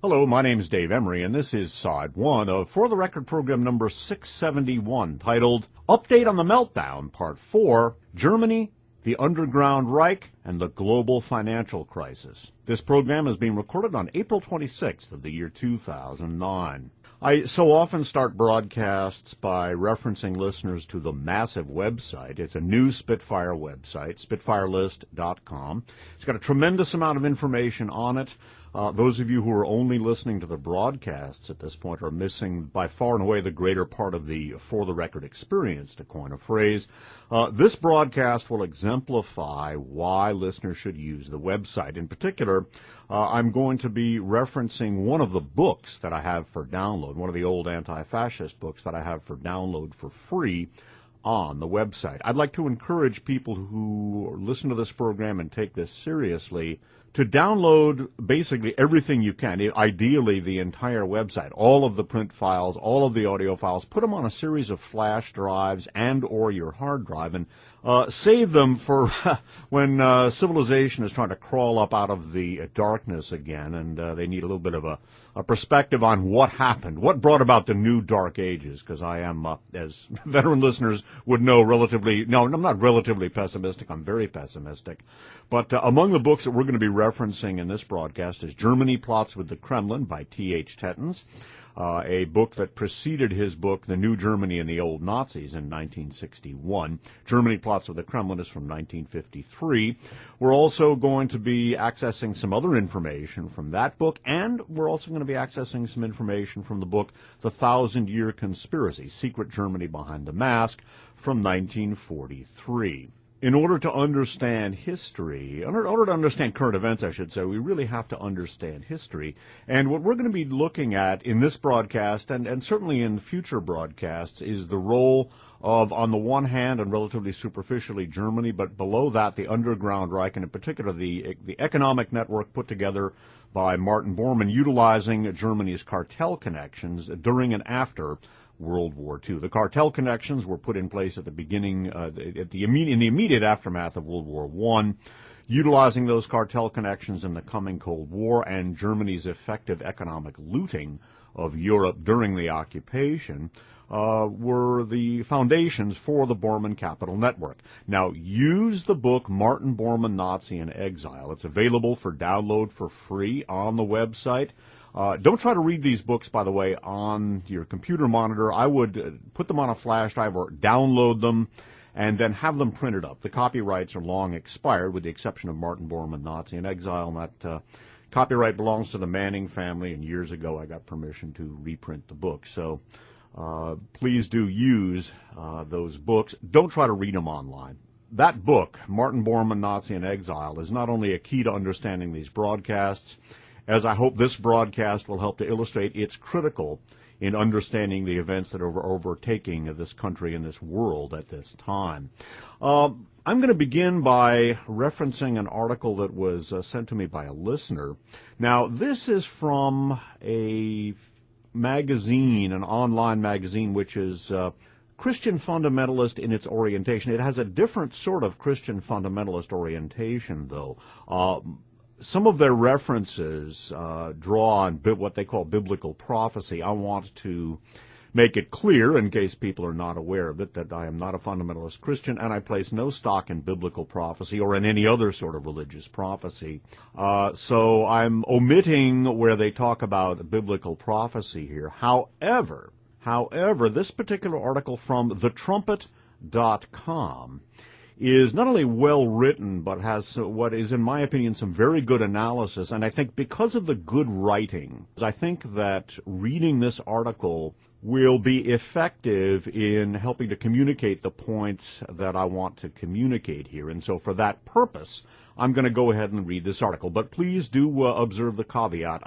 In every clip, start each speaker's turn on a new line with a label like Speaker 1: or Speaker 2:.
Speaker 1: Hello, my name's Dave Emery, and this is Side 1 of For the Record program number 671, titled Update on the Meltdown, Part 4, Germany, the Underground Reich, and the Global Financial Crisis. This program is being recorded on April 26th of the year 2009. I so often start broadcasts by referencing listeners to the massive website. It's a new Spitfire website, spitfirelist.com. It's got a tremendous amount of information on it. Those of you who are only listening to the broadcasts at this point are missing by far and away the greater part of the For the Record experience, to coin a phrase. This broadcast will exemplify why listeners should use the website. In particular, I'm going to be referencing one of the books that I have for download, one of the old anti-fascist books that I have for download for free on the website. I'd like to encourage people who listen to this program and take this seriously to download basically everything you can, ideally the entire website, all of the print files, all of the audio files, put them on a series of flash drives and or your hard drive, and save them for when civilization is trying to crawl up out of the darkness again, and they need a little bit of a perspective on what happened, what brought about the new dark ages, because I am, as veteran listeners would know, I'm not relatively pessimistic, I'm very pessimistic. But among the books that we're going to be referencing in this broadcast is Germany Plots with the Kremlin by T.H. Tettens, a book that preceded his book, The New Germany and the Old Nazis, in 1961. Germany Plots with the Kremlin is from 1953. We're also going to be accessing some other information from that book, and we're also going to be accessing some information from the book, The Thousand-Year Conspiracy, Secret Germany Behind the Mask, from 1943. In order to understand history, in order to understand current events, I should say, we really have to understand history. And what we're going to be looking at in this broadcast, and certainly in future broadcasts, is the role of, on the one hand, and relatively superficially, Germany, but below that, the Underground Reich, and in particular the economic network put together by Martin Bormann, utilizing Germany's cartel connections during and after World War II. The cartel connections were put in place at the beginning, in the immediate aftermath of World War I, utilizing those cartel connections in the coming Cold War and Germany's effective economic looting of Europe during the occupation were the foundations for the Bormann Capital Network. Now, use the book Martin Bormann, Nazi in Exile. It's available for download for free on the website. Don't try to read these books, by the way, on your computer monitor. I would put them on a flash drive or download them and then have them printed up. The copyrights are long expired, with the exception of Martin Bormann, Nazi in Exile, and that copyright belongs to the Manning family, and years ago I got permission to reprint the book. So please do use those books. Don't try to read them online. That book, Martin Bormann, Nazi in Exile, is not only a key to understanding these broadcasts, as I hope this broadcast will help to illustrate, it's critical in understanding the events that are overtaking this country and this world at this time. I'm going to begin by referencing an article that was sent to me by a listener. Now, this is from a magazine, an online magazine, which is Christian fundamentalist in its orientation. It has a different sort of Christian fundamentalist orientation, though. Some of their references draw on what they call biblical prophecy. I want to make it clear, in case people are not aware of it, that I am not a fundamentalist Christian, and I place no stock in biblical prophecy or in any other sort of religious prophecy. So I'm omitting where they talk about biblical prophecy here. However, this particular article from thetrumpet.com is not only well written, but has what is, in my opinion, some very good analysis. And I think because of the good writing, I think that reading this article will be effective in helping to communicate the points that I want to communicate here. And so for that purpose, I'm going to go ahead and read this article. But please do observe the caveat.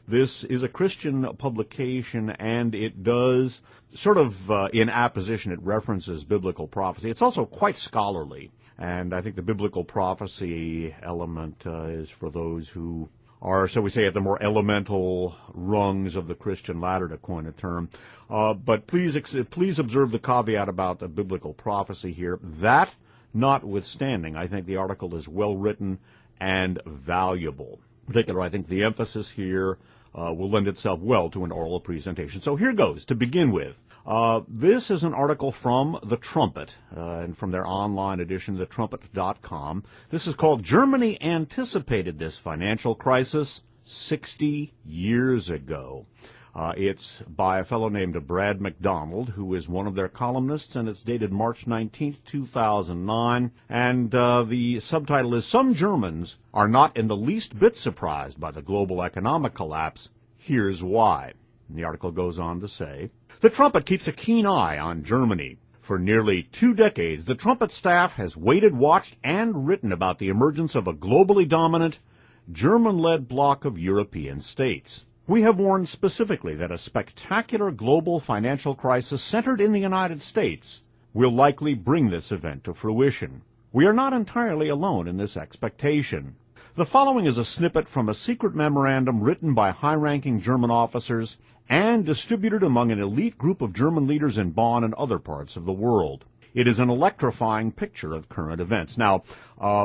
Speaker 1: This is a Christian publication, and it does sort of in apposition, it references biblical prophecy. It's also quite scholarly, and I think the biblical prophecy element is for those who are, shall we say, at the more elemental rungs of the Christian ladder, to coin a term. But please observe the caveat about the biblical prophecy here. That notwithstanding, I think the article is well written and valuable. In particular, I think the emphasis here will lend itself well to an oral presentation. So here goes to begin with. This is an article from The Trumpet, and from their online edition, thetrumpet.com. This is called "Germany Anticipated This Financial Crisis 60 Years Ago." It's by a fellow named Brad McDonald, who is one of their columnists, and it's dated March 19th, 2009. And the subtitle is, "Some Germans Are Not in the Least Bit Surprised by the Global Economic Collapse. Here's Why." And the article goes on to say, "The Trumpet keeps a keen eye on Germany. For nearly 2 decades, the Trumpet staff has waited, watched, and written about the emergence of a globally dominant, German-led bloc of European states. We have warned specifically that a spectacular global financial crisis centered in the United States will likely bring this event to fruition. We are not entirely alone in this expectation. The following is a snippet from a secret memorandum written by high-ranking German officers and distributed among an elite group of German leaders in Bonn and other parts of the world. It is an electrifying picture of current events." Now,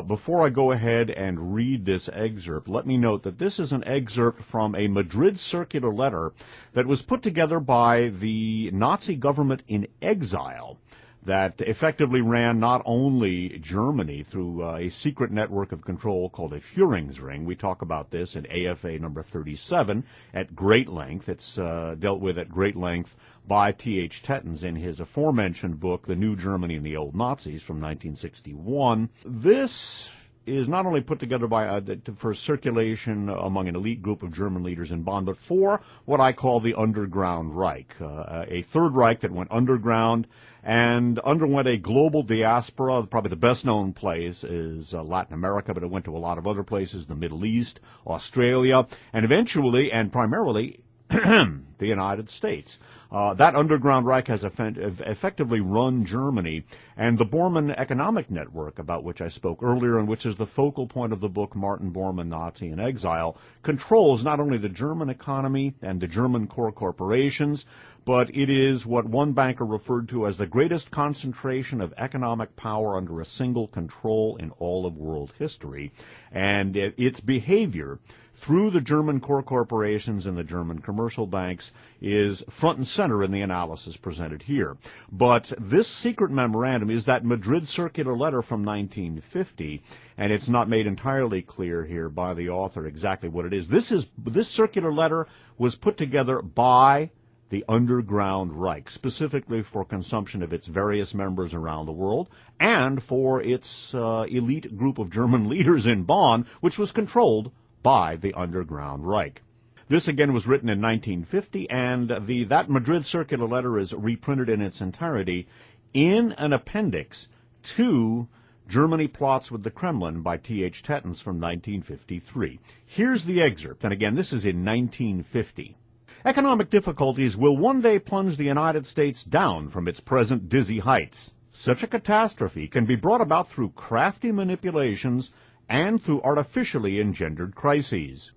Speaker 1: before I go ahead and read this excerpt, let me note that this is an excerpt from a Madrid circular letter that was put together by the Nazi government in exile that effectively ran not only Germany through a secret network of control called a Führungsring. We talk about this in AFA number 37 at great length. It's dealt with at great length by T.H. Tettens in his aforementioned book, The New Germany and the Old Nazis, from 1961. This is not only put together by for circulation among an elite group of German leaders in Bonn, but for what I call the Underground Reich, a Third Reich that went underground and underwent a global diaspora. Probably the best-known place is Latin America, but it went to a lot of other places, the Middle East, Australia, and eventually and primarily the United States. That Underground Reich has effectively run Germany, and the Bormann economic network, about which I spoke earlier and which is the focal point of the book Martin Bormann, Nazi in Exile, controls not only the German economy and the German core corporations, but it is what one banker referred to as the greatest concentration of economic power under a single control in all of world history. And its behavior through the German core corporations and the German commercial banks is front and center in the analysis presented here. But this secret memorandum is that Madrid circular letter from 1950, and it's not made entirely clear here by the author exactly what it is. This circular letter was put together by the Underground Reich, specifically for consumption of its various members around the world, and for its elite group of German leaders in Bonn, which was controlled by the Underground Reich. This again was written in 1950, and that Madrid circular letter is reprinted in its entirety in an appendix to Germany Plots with the Kremlin by T.H. Tettens from 1953. Here's the excerpt, and again, this is in 1950. "Economic difficulties will one day plunge the United States down from its present dizzy heights. Such a catastrophe can be brought about through crafty manipulations and through artificially engendered crises.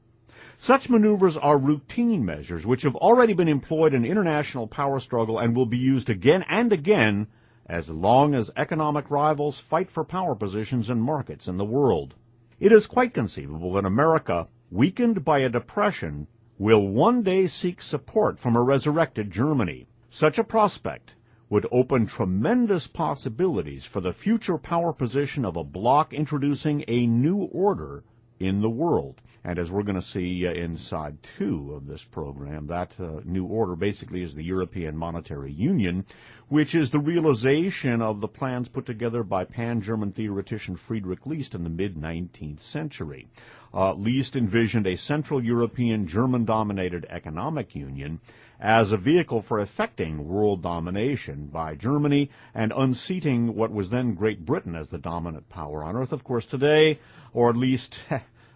Speaker 1: Such maneuvers are routine measures which have already been employed in international power struggle and will be used again and again as long as economic rivals fight for power positions and markets in the world. It is quite conceivable that America, weakened by a depression, will one day seek support from a resurrected Germany. Such a prospect would open tremendous possibilities for the future power position of a bloc introducing a new order in the world." And as we're going to see in side 2 of this program, that new order basically is the European Monetary Union, which is the realization of the plans put together by pan-German theoretician Friedrich List in the mid-19th century. List envisioned a Central European German-dominated economic union as a vehicle for effecting world domination by Germany and unseating what was then Great Britain as the dominant power on earth. Of course, today, or at least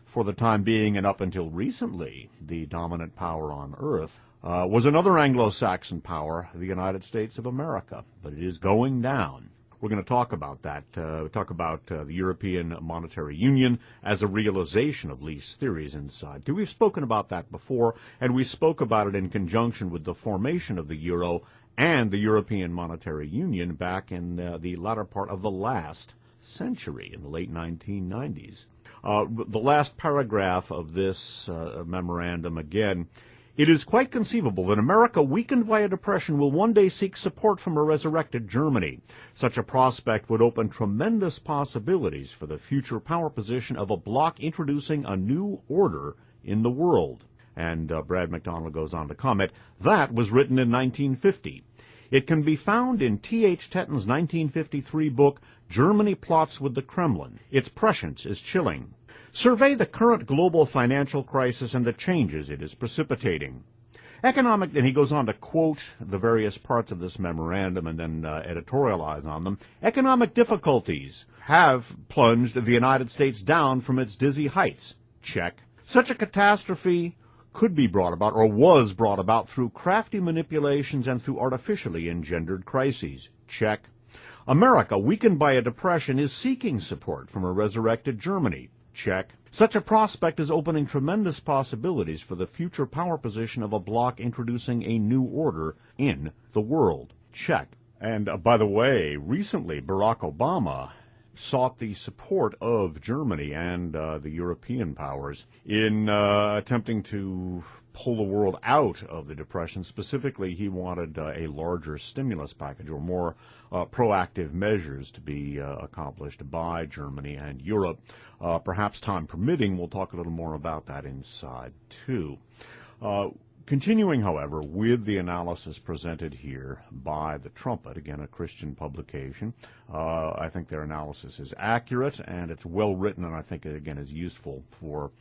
Speaker 1: for the time being and up until recently, the dominant power on earth was another Anglo-Saxon power, the United States of America. But it is going down. We're going to talk about that, the European Monetary Union as a realization of List's theories inside. We've spoken about that before, and we spoke about it in conjunction with the formation of the euro and the European Monetary Union back in the latter part of the last century, in the late 1990s. The last paragraph of this memorandum, again, it is quite conceivable that America, weakened by a depression, will one day seek support from a resurrected Germany. Such a prospect would open tremendous possibilities for the future power position of a bloc introducing a new order in the world. And Brad McDonald goes on to comment, that was written in 1950. It can be found in T.H. Tetton's 1953 book, Germany Plots with the Kremlin. Its prescience is chilling. Survey the current global financial crisis and the changes it is precipitating. And he goes on to quote the various parts of this memorandum and then editorialize on them. Economic difficulties have plunged the United States down from its dizzy heights. Check. Such a catastrophe could be brought about, or was brought about, through crafty manipulations and through artificially engendered crises. Check. America, weakened by a depression, is seeking support from a resurrected Germany. Check. Such a prospect is opening tremendous possibilities for the future power position of a bloc introducing a new order in the world. Check. And by the way, recently Barack Obama sought the support of Germany and the European powers in attempting to pull the world out of the Depression. Specifically, he wanted a larger stimulus package or more proactive measures to be accomplished by Germany and Europe. Perhaps time permitting, we'll talk a little more about that inside, too. Continuing, however, with the analysis presented here by The Trumpet, again, a Christian publication, I think their analysis is accurate and it's well written, and I think it, again, is useful for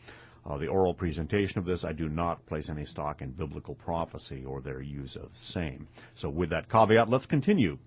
Speaker 1: the oral presentation of this. I do not place any stock in biblical prophecy or their use of same. So with that caveat, let's continue.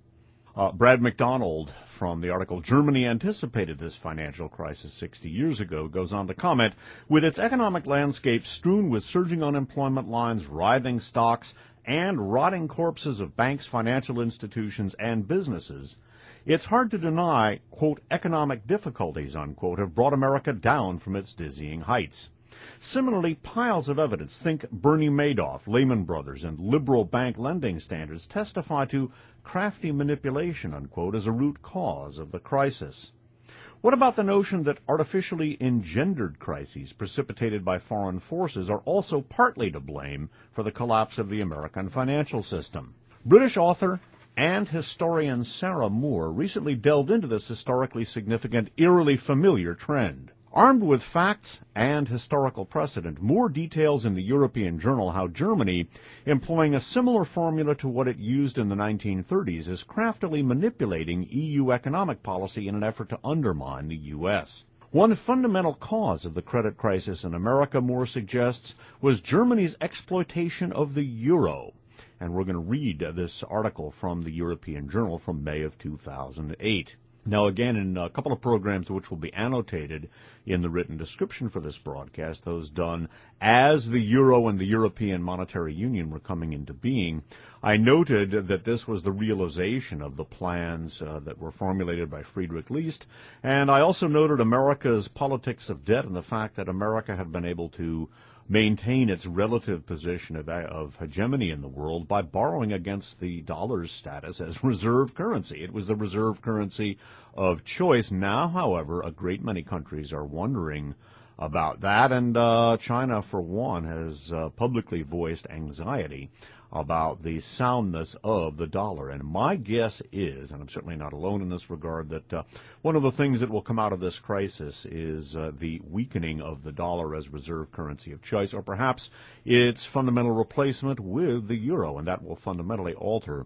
Speaker 1: Brad McDonald, from the article Germany Anticipated This Financial Crisis 60 Years Ago, goes on to comment, with its economic landscape strewn with surging unemployment lines, writhing stocks, and rotting corpses of banks, financial institutions, and businesses, it's hard to deny, quote, economic difficulties, unquote, have brought America down from its dizzying heights. Similarly, piles of evidence, think Bernie Madoff, Lehman Brothers, and liberal bank lending standards, testify to crafty manipulation, unquote, as a root cause of the crisis. What about the notion that artificially engendered crises precipitated by foreign forces are also partly to blame for the collapse of the American financial system? British author and historian Sarah Moore recently delved into this historically significant, eerily familiar trend. Armed with facts and historical precedent, Moore details in the European Journal how Germany, employing a similar formula to what it used in the 1930s, is craftily manipulating EU economic policy in an effort to undermine the U.S. One fundamental cause of the credit crisis in America, Moore suggests, was Germany's exploitation of the euro. And we're going to read this article from the European Journal from May of 2008. Now, again, in a couple of programs which will be annotated in the written description for this broadcast, those done as the euro and the European Monetary Union were coming into being, I noted that this was the realization of the plans that were formulated by Friedrich List, and I also noted America's politics of debt and the fact that America had been able to maintain its relative position of hegemony in the world by borrowing against the dollar's status as reserve currency. It was the reserve currency of choice. Now, however, a great many countries are wondering about that, and China, for one, has publicly voiced anxiety about the soundness of the dollar. And my guess is, and I'm certainly not alone in this regard, that one of the things that will come out of this crisis is the weakening of the dollar as reserve currency of choice, or perhaps its fundamental replacement with the euro, and that will fundamentally alter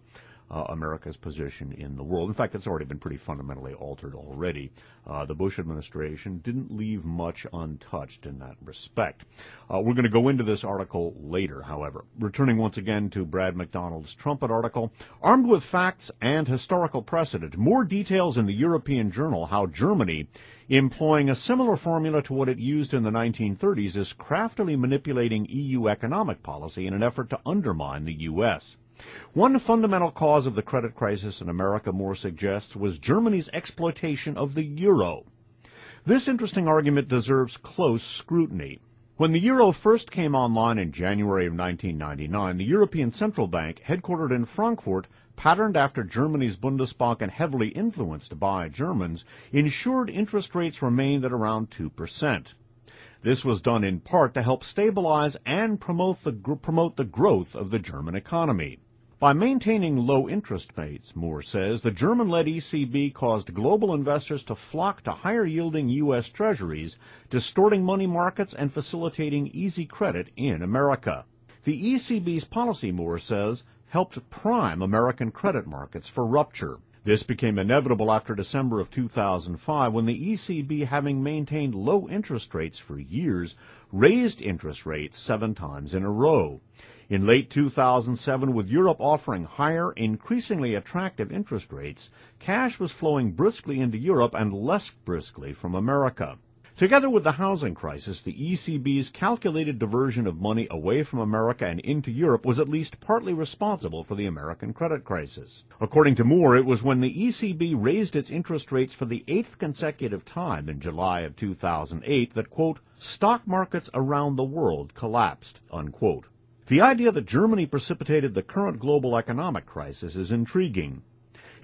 Speaker 1: America's position in the world. In fact, it's already been pretty fundamentally altered already. The Bush administration didn't leave much untouched in that respect. We're going to go into this article later, however. Returning once again to Brad McDonald's Trumpet article, armed with facts and historical precedent, more details in the European Journal how Germany, employing a similar formula to what it used in the 1930s, is craftily manipulating EU economic policy in an effort to undermine the U.S. One fundamental cause of the credit crisis in America, Moore suggests, was Germany's exploitation of the euro. This interesting argument deserves close scrutiny. When the euro first came online in January of 1999, the European Central Bank, headquartered in Frankfurt, patterned after Germany's Bundesbank and heavily influenced by Germans, ensured interest rates remained at around 2%. This was done in part to help stabilize and promote the growth of the German economy. By maintaining low interest rates, Moore says, the German-led ECB caused global investors to flock to higher-yielding U.S. treasuries, distorting money markets and facilitating easy credit in America. The ECB's policy, Moore says, helped prime American credit markets for rupture. This became inevitable after December of 2005, when the ECB, having maintained low interest rates for years, raised interest rates 7 times in a row. In late 2007, with Europe offering higher, increasingly attractive interest rates, cash was flowing briskly into Europe and less briskly from America. Together with the housing crisis, the ECB's calculated diversion of money away from America and into Europe was at least partly responsible for the American credit crisis. According to Moore, it was when the ECB raised its interest rates for the 8th consecutive time in July of 2008 that, quote, stock markets around the world collapsed, unquote. The idea that Germany precipitated the current global economic crisis is intriguing.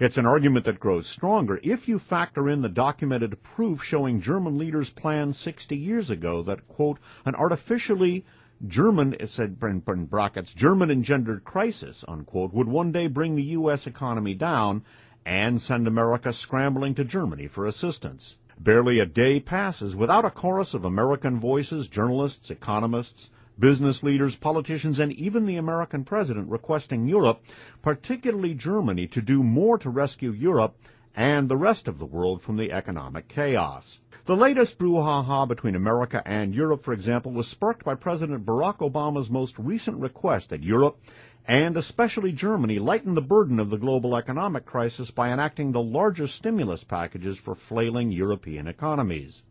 Speaker 1: It's an argument that grows stronger if you factor in the documented proof showing German leaders planned 60 years ago that, quote, an artificially German, it said in brackets, German-engendered crisis, unquote, would one day bring the U.S. economy down and send America scrambling to Germany for assistance. Barely a day passes without a chorus of American voices, journalists, economists, business leaders, politicians, and even the American president requesting Europe, particularly Germany, to do more to rescue Europe and the rest of the world from the economic chaos. The latest brouhaha between America and Europe, for example, was sparked by President Barack Obama's most recent request that Europe, and especially Germany, lighten the burden of the global economic crisis by enacting the largest stimulus packages for flailing European economies.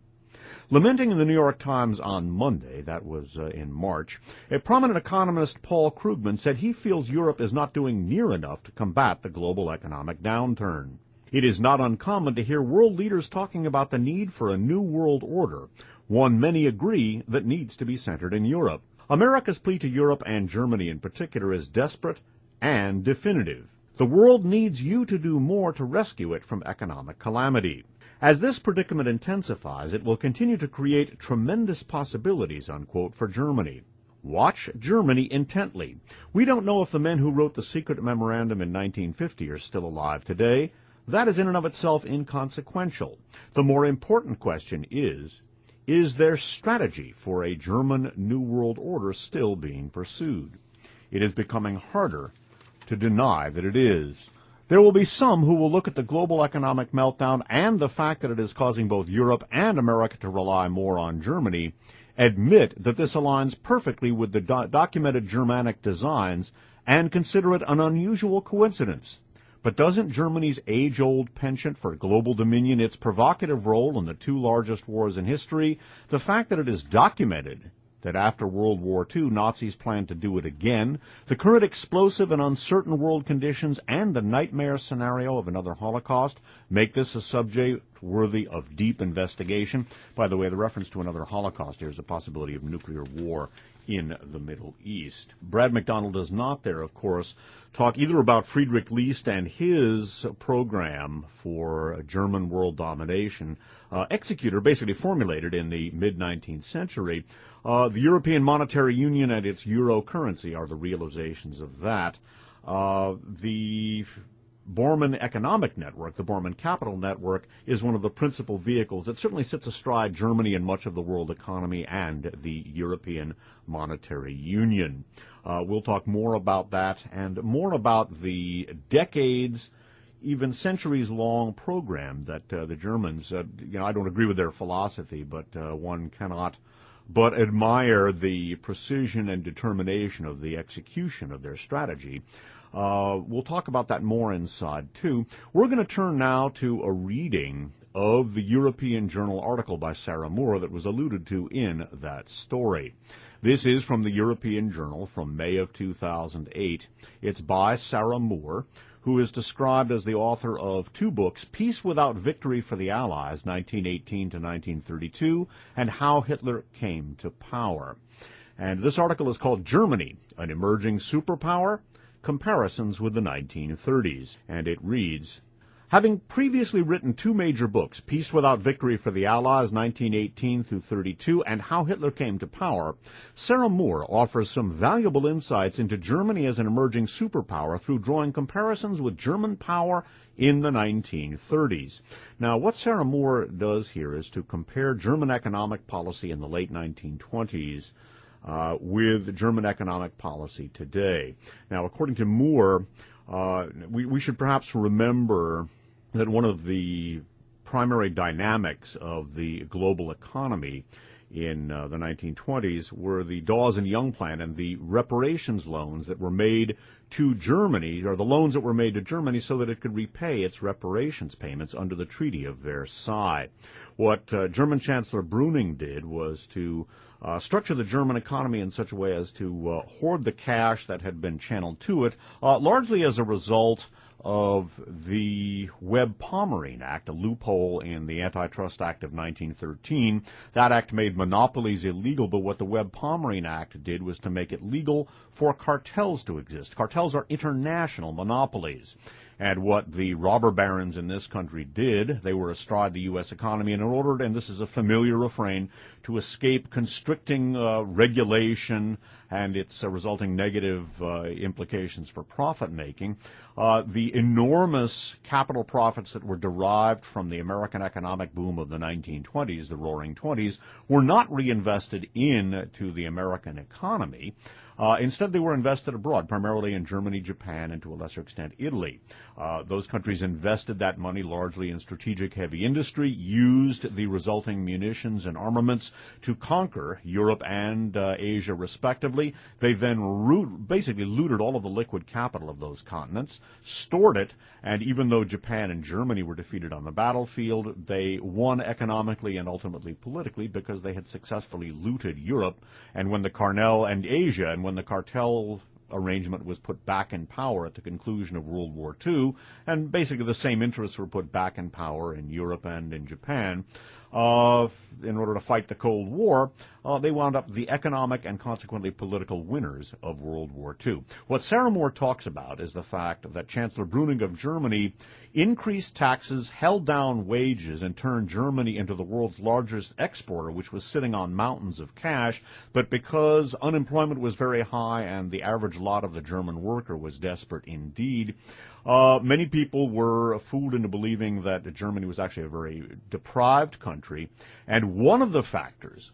Speaker 1: Lamenting in the New York Times on Monday, that was in March, a prominent economist, Paul Krugman, said he feels Europe is not doing near enough to combat the global economic downturn. It is not uncommon to hear world leaders talking about the need for a new world order, one many agree that needs to be centered in Europe. America's plea to Europe, and Germany in particular, is desperate and definitive. The world needs you to do more to rescue it from economic calamity. As this predicament intensifies, it will continue to create tremendous possibilities, unquote, for Germany. Watch Germany intently. We don't know if the men who wrote the secret memorandum in 1950 are still alive today. That is in and of itself inconsequential. The more important question is there strategy for a German New World Order still being pursued? It is becoming harder to deny that it is. There will be some who will look at the global economic meltdown and the fact that it is causing both Europe and America to rely more on Germany, admit that this aligns perfectly with the documented Germanic designs, and consider it an unusual coincidence. But doesn't Germany's age-old penchant for global dominion, its provocative role in the 2 largest wars in history, the fact that it is documented that after World War II, Nazis planned to do it again, the current explosive and uncertain world conditions, and the nightmare scenario of another Holocaust make this a subject worthy of deep investigation? By the way, the reference to another Holocaust here is the possibility of nuclear war in the Middle East. Brad McDonald does not there, of course, talk either about Friedrich List and his program for German world domination, executed, or basically formulated in the mid-19th century. The European Monetary Union and its euro currency are the realizations of that. The Bormann Economic Network, the Bormann Capital Network, is one of the principal vehicles that certainly sits astride Germany and much of the world economy and the European Monetary Union. We'll talk more about that and more about the decades, even centuries-long program that the Germans, I don't agree with their philosophy, but one cannot but admire the precision and determination of the execution of their strategy. We'll talk about that more inside, too. We're going to turn now to a reading of the European Journal article by Sarah Moore that was alluded to in that story. This is from the European Journal from May of 2008. It's by Sarah Moore, who is described as the author of two books, Peace Without Victory for the Allies, 1918 to 1932, and How Hitler Came to Power. And this article is called Germany, an Emerging Superpower, Comparisons with the 1930s. And it reads, having previously written two major books, Peace Without Victory for the Allies, 1918 through 32, and How Hitler Came to Power, Sarah Moore offers some valuable insights into Germany as an emerging superpower through drawing comparisons with German power in the 1930s. Now, what Sarah Moore does here is to compare German economic policy in the late 1920s with German economic policy today. Now, according to Moore, we should perhaps remember that one of the primary dynamics of the global economy in the 1920s were the Dawes and Young Plan and the reparations loans that were made to Germany, or the loans that were made to Germany so that it could repay its reparations payments under the Treaty of Versailles. What German Chancellor Brüning did was to structure the German economy in such a way as to hoard the cash that had been channeled to it, largely as a result of the Webb-Pomerine Act, a loophole in the Antitrust Act of 1913. That act made monopolies illegal, but what the Webb-Pomerine Act did was to make it legal for cartels to exist. Cartels are international monopolies. And what the robber barons in this country did, they were astride the U.S. economy, and in order, and this is a familiar refrain, to escape constricting regulation and its resulting negative implications for profit-making, the enormous capital profits that were derived from the American economic boom of the 1920s, the Roaring Twenties, were not reinvested into the American economy. Instead, they were invested abroad, primarily in Germany, Japan, and to a lesser extent, Italy. Those countries invested that money largely in strategic heavy industry, used the resulting munitions and armaments to conquer Europe and Asia, respectively. They then basically looted all of the liquid capital of those continents, stored it, and even though Japan and Germany were defeated on the battlefield, they won economically and ultimately politically because they had successfully looted Europe. And when the cartel arrangement was put back in power at the conclusion of World War II, and basically the same interests were put back in power in Europe and in Japan, in order to fight the Cold War, they wound up the economic and consequently political winners of World War II. What Sarah Moore talks about is the fact that Chancellor Brüning of Germany increased taxes, held down wages, and turned Germany into the world's largest exporter, which was sitting on mountains of cash. But because unemployment was very high and the average lot of the German worker was desperate indeed, many people were fooled into believing that Germany was actually a very deprived country. And one of the factors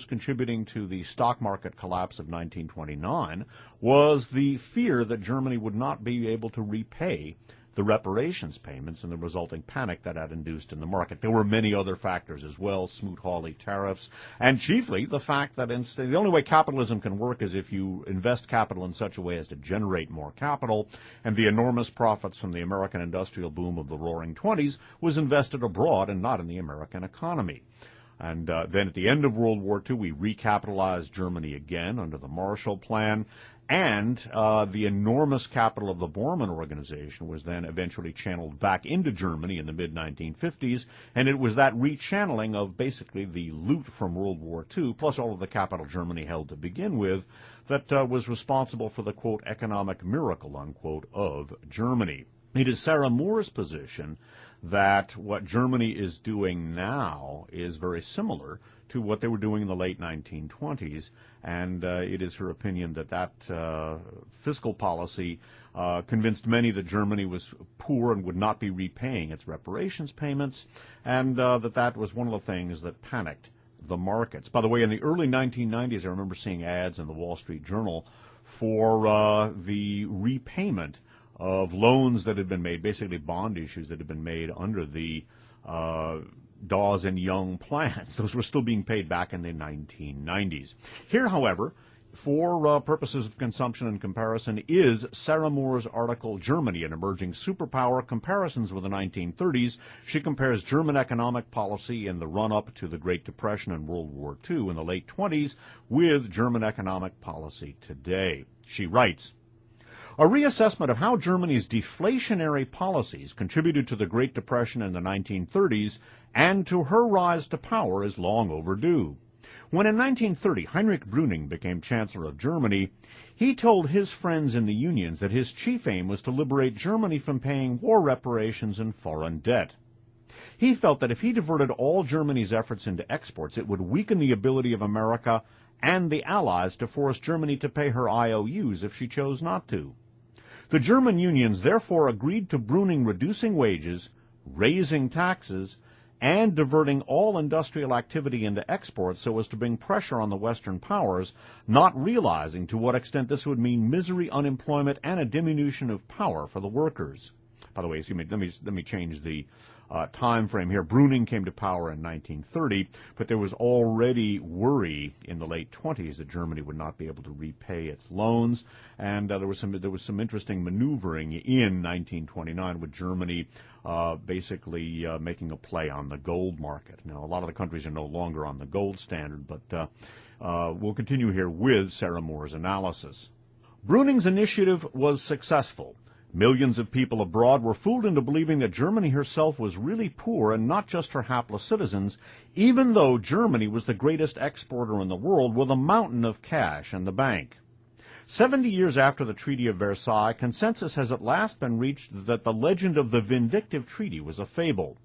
Speaker 1: contributing to the stock market collapse of 1929 was the fear that Germany would not be able to repay the reparations payments and the resulting panic that had induced in the market. There were many other factors as well, Smoot-Hawley tariffs, and chiefly the fact that the only way capitalism can work is if you invest capital in such a way as to generate more capital, and the enormous profits from the American industrial boom of the Roaring Twenties was invested abroad and not in the American economy. And then at the end of World War II, we recapitalized Germany again under the Marshall Plan, and the enormous capital of the Bormann organization was then eventually channeled back into Germany in the mid-1950s, and it was that rechanneling of basically the loot from World War II, plus all of the capital Germany held to begin with, that was responsible for the, quote, economic miracle, unquote, of Germany. It is Sarah Moore's position that what Germany is doing now is very similar to what they were doing in the late 1920s, and it is her opinion that fiscal policy convinced many that Germany was poor and would not be repaying its reparations payments, and that was one of the things that panicked the markets. By the way, in the early 1990s, I remember seeing ads in the Wall Street Journal for the repayment of loans that had been made, basically bond issues that had been made under the Dawes and Young plans. Those were still being paid back in the 1990s. Here, however, for purposes of consumption and comparison, is Sarah Moore's article, Germany, an Emerging Superpower, Comparisons with the 1930s. She compares German economic policy in the run-up to the Great Depression and World War II in the late 20s with German economic policy today. She writes, A reassessment of how Germany's deflationary policies contributed to the Great Depression in the 1930s and to her rise to power is long overdue. When in 1930 Heinrich Brüning became Chancellor of Germany, he told his friends in the unions that his chief aim was to liberate Germany from paying war reparations and foreign debt. He felt that if he diverted all Germany's efforts into exports, it would weaken the ability of America and the Allies to force Germany to pay her IOUs if she chose not to. The German unions therefore agreed to Brüning reducing wages, raising taxes, and diverting all industrial activity into exports so as to bring pressure on the Western powers, not realizing to what extent this would mean misery, unemployment, and a diminution of power for the workers. By the way, let me change the time frame here. Brüning came to power in 1930, but there was already worry in the late 20s that Germany would not be able to repay its loans, and there was some interesting maneuvering in 1929 with Germany basically making a play on the gold market. Now, a lot of the countries are no longer on the gold standard, but we'll continue here with Sarah Moore's analysis. Brüning's initiative was successful. Millions of people abroad were fooled into believing that Germany herself was really poor and not just her hapless citizens, even though Germany was the greatest exporter in the world with a mountain of cash in the bank. 70 years after the Treaty of Versailles, consensus has at last been reached that the legend of the vindictive treaty was a fable.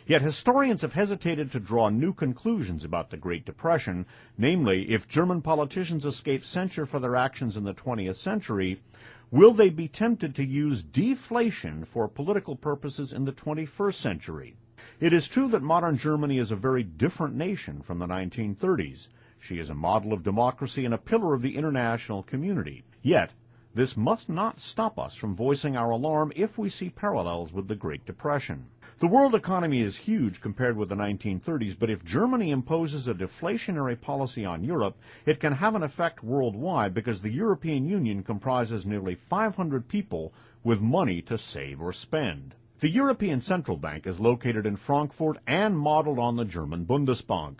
Speaker 1: Yet historians have hesitated to draw new conclusions about the Great Depression, namely, if German politicians escape censure for their actions in the 20th century, will they be tempted to use deflation for political purposes in the 21st century? It is true that modern Germany is a very different nation from the 1930s. She is a model of democracy and a pillar of the international community. Yet, this must not stop us from voicing our alarm if we see parallels with the Great Depression. The world economy is huge compared with the 1930s, but if Germany imposes a deflationary policy on Europe, it can have an effect worldwide because the European Union comprises nearly 500 people with money to save or spend. The European Central Bank is located in Frankfurt and modeled on the German Bundesbank.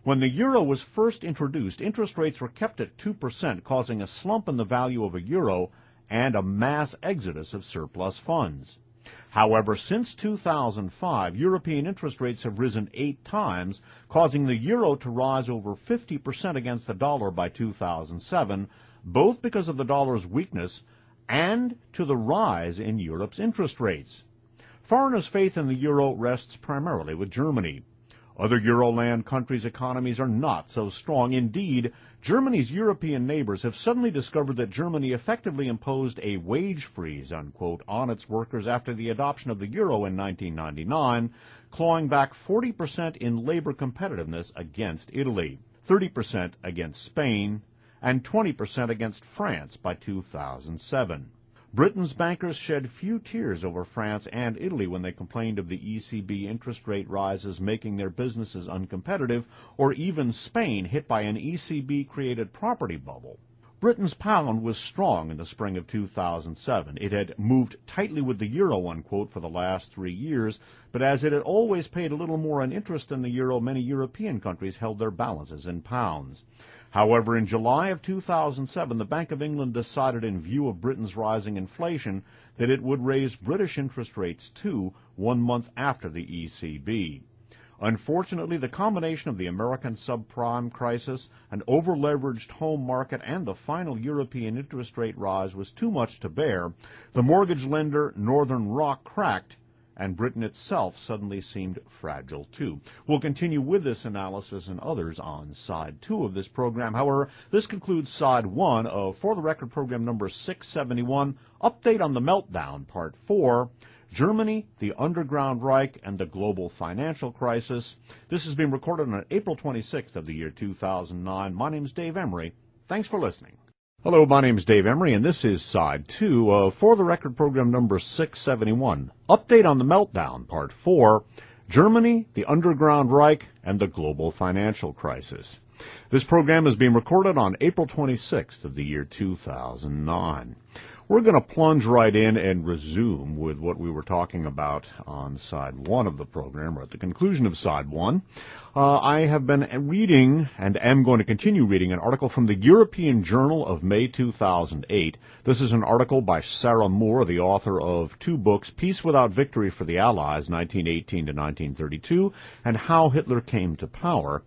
Speaker 1: When the euro was first introduced, interest rates were kept at 2%, causing a slump in the value of a euro and a mass exodus of surplus funds. However, since 2005, European interest rates have risen 8 times, causing the euro to rise over 50% against the dollar by 2007, both because of the dollar's weakness and to the rise in Europe's interest rates. Foreigners' faith in the euro rests primarily with Germany. Other Euroland countries' economies are not so strong. Indeed, Germany's European neighbors have suddenly discovered that Germany effectively imposed a wage freeze, unquote, on its workers after the adoption of the euro in 1999, clawing back 40% in labor competitiveness against Italy, 30% against Spain, and 20% against France by 2007. Britain's bankers shed few tears over France and Italy when they complained of the ECB interest rate rises making their businesses uncompetitive, or even Spain hit by an ECB-created property bubble. Britain's pound was strong in the spring of 2007. It had moved tightly with the euro, unquote, for the last 3 years, but as it had always paid a little more in interest than the euro, many European countries held their balances in pounds. However, in July of 2007, the Bank of England decided, in view of Britain's rising inflation, that it would raise British interest rates too, 1 month after the ECB. Unfortunately, the combination of the American subprime crisis, an over-leveraged home market, and the final European interest rate rise was too much to bear. The mortgage lender Northern Rock cracked, and Britain itself suddenly seemed fragile too. We'll continue with this analysis and others on Side 2 of this program. However, this concludes Side 1 of For the Record program number 671, Update on the Meltdown, Part 4, Germany, the Underground Reich, and the Global Financial Crisis. This has been recorded on April 26th of the year 2009. My name's Dave Emery. Thanks for listening. Hello, my name's Dave Emery, and this is Side 2 of For the Record program number 671, Update on the Meltdown, Part 4, Germany, the Underground Reich, and the Global Financial Crisis. This program is being recorded on April 26th of the year 2009. We're going to plunge right in and resume with what we were talking about on side one of the program, or at the conclusion of side one. I have been reading, and am going to continue reading, an article from the European Journal of May 2008. This is an article by Sarah Moore, the author of two books, Peace Without Victory for the Allies, 1918 to 1932, and How Hitler Came to Power.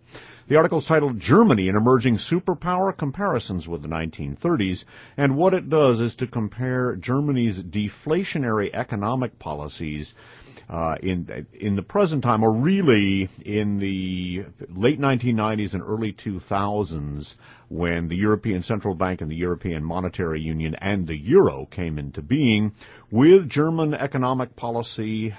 Speaker 1: The article is titled Germany, an Emerging Superpower, Comparisons with the 1930s, and what it does is to compare Germany's deflationary economic policies in the present time, or really in the late 1990s and early 2000s, when the European Central Bank and the European Monetary Union and the Euro came into being, with German economic policy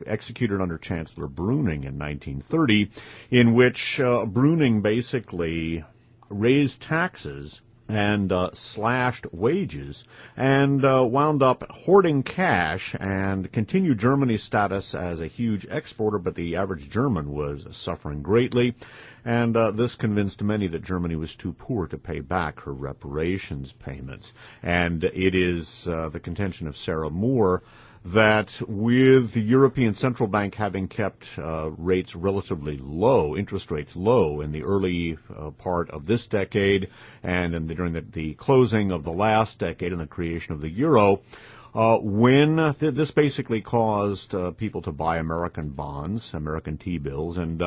Speaker 1: executed under Chancellor Brüning in 1930, in which Brüning basically raised taxes and slashed wages, and wound up hoarding cash and continued Germany's status as a huge exporter, but the average German was suffering greatly, and this convinced many that Germany was too poor to pay back her reparations payments. And it is the contention of Sarah Moore that with the European Central Bank having kept rates relatively low, interest rates low in the early part of this decade and during the closing of the last decade and the creation of the euro, this basically caused people to buy American bonds, American T-bills, and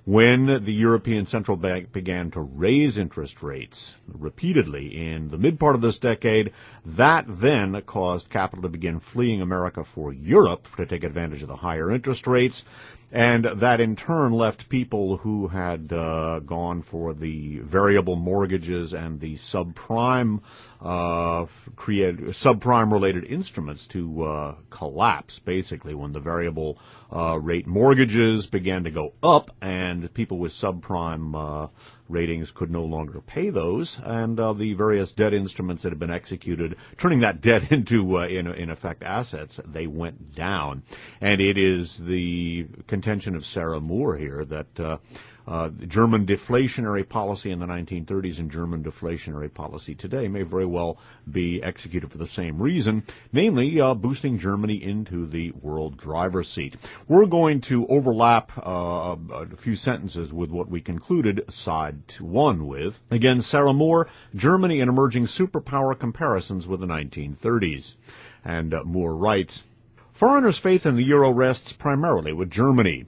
Speaker 1: when the European Central Bank began to raise interest rates repeatedly in the mid part of this decade, that then caused capital to begin fleeing America for Europe to take advantage of the higher interest rates. And that in turn left people who had gone for the variable mortgages and the subprime related instruments to collapse, basically, when the variable rate mortgages began to go up and people with subprime ratings could no longer pay those, and the various debt instruments that had been executed, turning that debt into, in effect, assets, they went down. And it is the contention of Sarah Moore here that German deflationary policy in the 1930s and German deflationary policy today may very well be executed for the same reason, namely boosting Germany into the world driver's seat. We're going to overlap a few sentences with what we concluded side one with. Again, Sarah Moore, Germany and Emerging Superpower, Comparisons with the 1930s. And Moore writes, foreigners' faith in the euro rests primarily with Germany.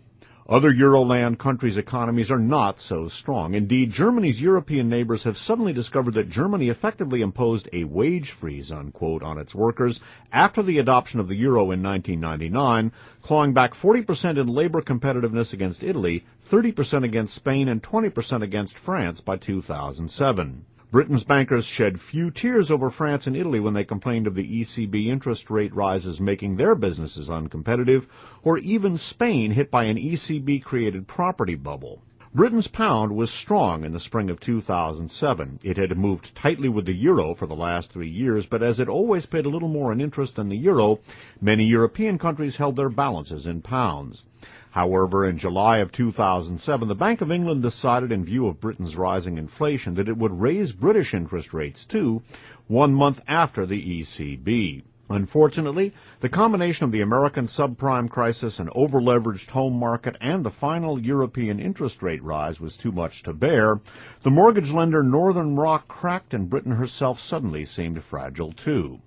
Speaker 1: Other Euroland countries' economies are not so strong. Indeed, Germany's European neighbors have suddenly discovered that Germany effectively imposed a wage freeze, unquote, on its workers after the adoption of the euro in 1999, clawing back 40% in labor competitiveness against Italy, 30% against Spain, and 20% against France by 2007. Britain's bankers shed few tears over France and Italy when they complained of the ECB interest rate rises making their businesses uncompetitive, or even Spain hit by an ECB-created property bubble. Britain's pound was strong in the spring of 2007. It had moved tightly with the euro for the last 3 years, but as it always paid a little more in interest than the euro, many European countries held their balances in pounds. However, in July of 2007, the Bank of England decided, in view of Britain's rising inflation, that it would raise British interest rates too, 1 month after the ECB. Unfortunately, the combination of the American subprime crisis, an over-leveraged home market, and the final European interest rate rise was too much to bear. The mortgage lender Northern Rock cracked, and Britain herself suddenly seemed fragile too.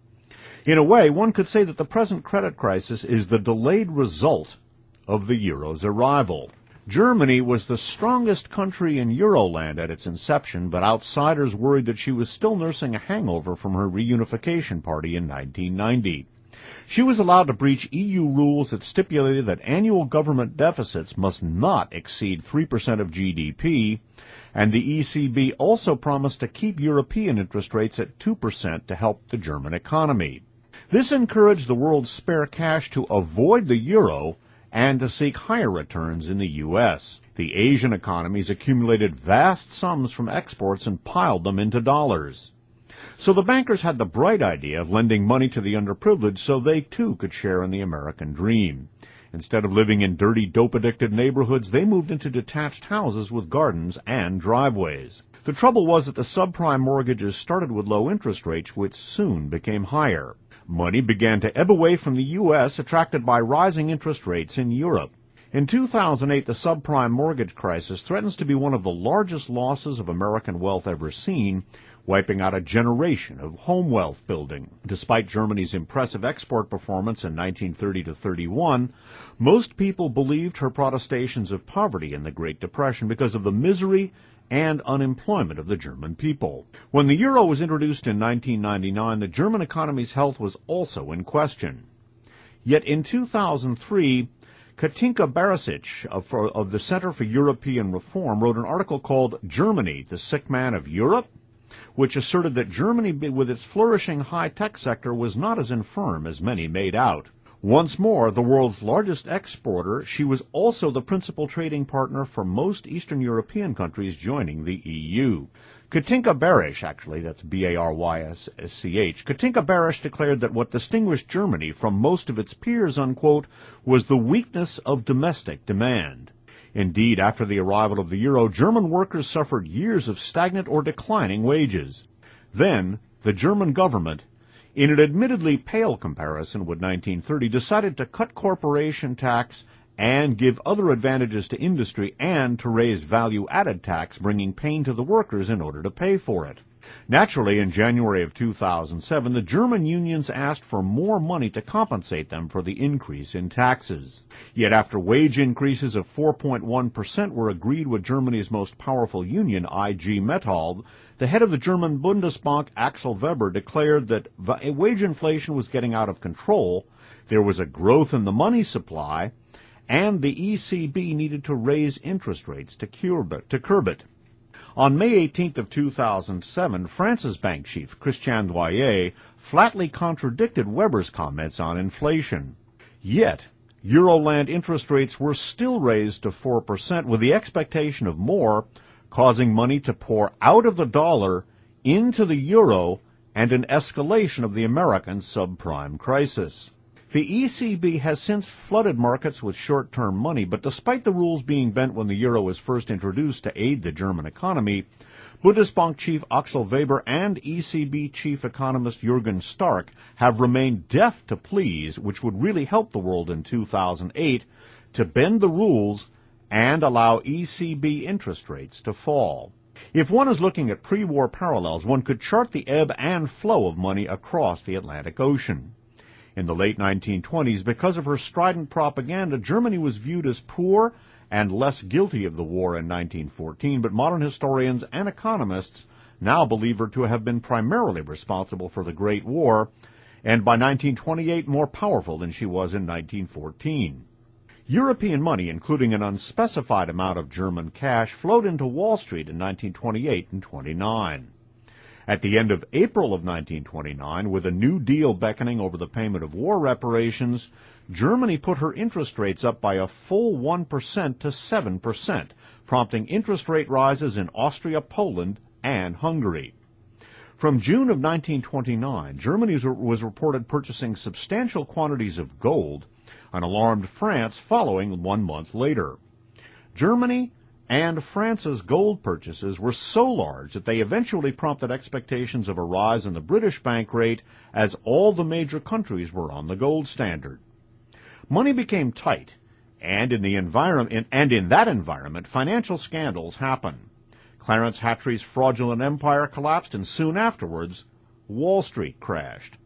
Speaker 1: In a way, one could say that the present credit crisis is the delayed result of the euro's arrival. Germany was the strongest country in Euroland at its inception, but outsiders worried that she was still nursing a hangover from her reunification party in 1990. She was allowed to breach EU rules that stipulated that annual government deficits must not exceed 3% of GDP, and the ECB also promised to keep European interest rates at 2% to help the German economy. This encouraged the world's spare cash to avoid the euro and to seek higher returns in the U.S. The Asian economies accumulated vast sums from exports and piled them into dollars. So the bankers had the bright idea of lending money to the underprivileged so they too could share in the American dream. Instead of living in dirty, dope-addicted neighborhoods, they moved into detached houses with gardens and driveways. The trouble was that the subprime mortgages started with low interest rates, which soon became higher. Money began to ebb away from the U.S., attracted by rising interest rates in Europe. In 2008, the subprime mortgage crisis threatens to be one of the largest losses of American wealth ever seen, wiping out a generation of home wealth building. Despite Germany's impressive export performance in 1930 to 31, most people believed her protestations of poverty in the Great Depression because of the misery and unemployment of the German people. When the euro was introduced in 1999, the German economy's health was also in question. Yet in 2003, Katinka Barisic of the Center for European Reform wrote an article called Germany, the Sick Man of Europe, which asserted that Germany, with its flourishing high-tech sector, was not as infirm as many made out. Once more, the world's largest exporter, she was also the principal trading partner for most Eastern European countries joining the EU. Katinka Barisic, actually, that's B-A-R-Y-S-C-H, Katinka Barisic declared that what distinguished Germany from most of its peers, unquote, was the weakness of domestic demand. Indeed, after the arrival of the euro, German workers suffered years of stagnant or declining wages. Then, the German government, in an admittedly pale comparison with 1930, decided to cut corporation tax and give other advantages to industry and to raise value-added tax, bringing pain to the workers in order to pay for it. Naturally, in January of 2007, the German unions asked for more money to compensate them for the increase in taxes. Yet after wage increases of 4.1% were agreed with Germany's most powerful union, IG Metall, the head of the German Bundesbank, Axel Weber, declared that wage inflation was getting out of control, there was a growth in the money supply, and the ECB needed to raise interest rates to curb it. On May 18th of 2007, France's bank chief, Christian Doyer, flatly contradicted Weber's comments on inflation. Yet, Euroland interest rates were still raised to 4% with the expectation of more, causing money to pour out of the dollar into the euro and an escalation of the American subprime crisis. The ECB has since flooded markets with short-term money, but despite the rules being bent when the euro was first introduced to aid the German economy, Bundesbank chief Axel Weber and ECB chief economist Jürgen Stark have remained deaf to pleas, which would really help the world in 2008, to bend the rules and allow ECB interest rates to fall. If one is looking at pre-war parallels, one could chart the ebb and flow of money across the Atlantic Ocean. In the late 1920s, because of her strident propaganda, Germany was viewed as poor and less guilty of the war in 1914, but modern historians and economists now believe her to have been primarily responsible for the Great War, and by 1928 more powerful than she was in 1914. European money, including an unspecified amount of German cash, flowed into Wall Street in 1928 and 29. At the end of April of 1929, with a New Deal beckoning over the payment of war reparations, Germany put her interest rates up by a full 1% to 7%, prompting interest rate rises in Austria, Poland, and Hungary. From June of 1929, Germany was reported purchasing substantial quantities of gold, an alarmed France following 1 month later. Germany and France's gold purchases were so large that they eventually prompted expectations of a rise in the British bank rate as all the major countries were on the gold standard. Money became tight, and in that environment, financial scandals happened. Clarence Hattrey's fraudulent empire collapsed, and soon afterwards, Wall Street crashed.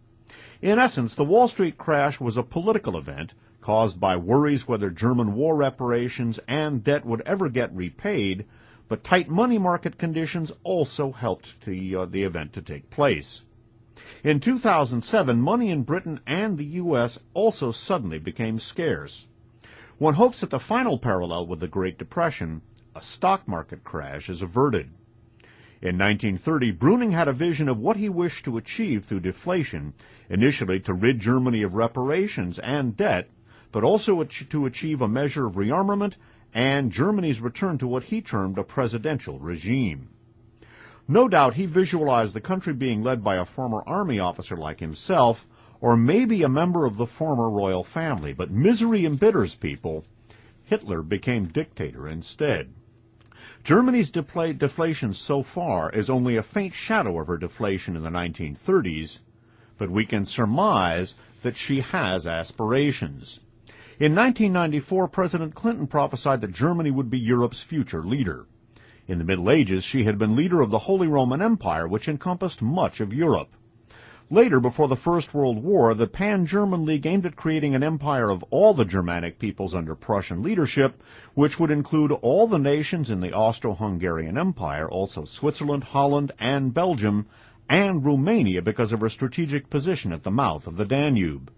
Speaker 1: In essence, the Wall Street crash was a political event caused by worries whether German war reparations and debt would ever get repaid, but tight money market conditions also helped the event to take place. In 2007, money in Britain and the U.S. also suddenly became scarce. One hopes that the final parallel with the Great Depression, a stock market crash, is averted. In 1930, Brüning had a vision of what he wished to achieve through deflation, initially to rid Germany of reparations and debt, but also to achieve a measure of rearmament and Germany's return to what he termed a presidential regime. No doubt he visualized the country being led by a former army officer like himself, or maybe a member of the former royal family, but misery embitters people. Hitler became dictator instead. Germany's deflation so far is only a faint shadow of her deflation in the 1930s, but we can surmise that she has aspirations. In 1994, President Clinton prophesied that Germany would be Europe's future leader. In the Middle Ages, she had been leader of the Holy Roman Empire, which encompassed much of Europe. Later, before the First World War, the Pan-German League aimed at creating an empire of all the Germanic peoples under Prussian leadership, which would include all the nations in the Austro-Hungarian Empire, also Switzerland, Holland, and Belgium, and Romania because of her strategic position at the mouth of the Danube.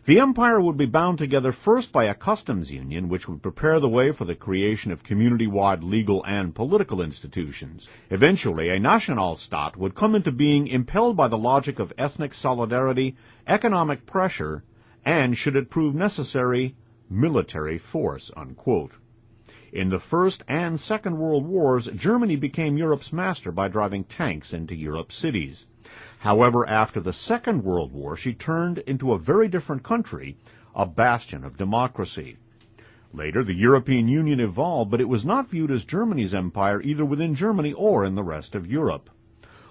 Speaker 1: The empire would be bound together first by a customs union, which would prepare the way for the creation of community-wide legal and political institutions. Eventually, a Nationalstaat would come into being impelled by the logic of ethnic solidarity, economic pressure, and, should it prove necessary, military force, unquote. In the First and Second World Wars, Germany became Europe's master by driving tanks into Europe's cities. However, after the Second World War, she turned into a very different country, a bastion of democracy. Later, the European Union evolved, but it was not viewed as Germany's empire either within Germany or in the rest of Europe.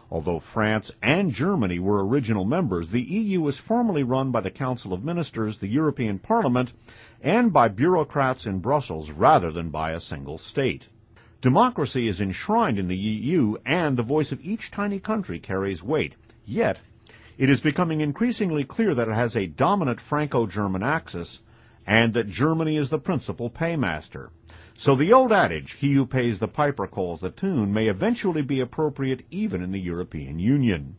Speaker 1: Although France and Germany were original members, the EU was formally run by the Council of Ministers, the European Parliament, and by bureaucrats in Brussels rather than by a single state. Democracy is enshrined in the EU, and the voice of each tiny country carries weight. Yet, it is becoming increasingly clear that it has a dominant Franco-German axis, and that Germany is the principal paymaster. So the old adage, he who pays the piper calls the tune, may eventually be appropriate even in the European Union.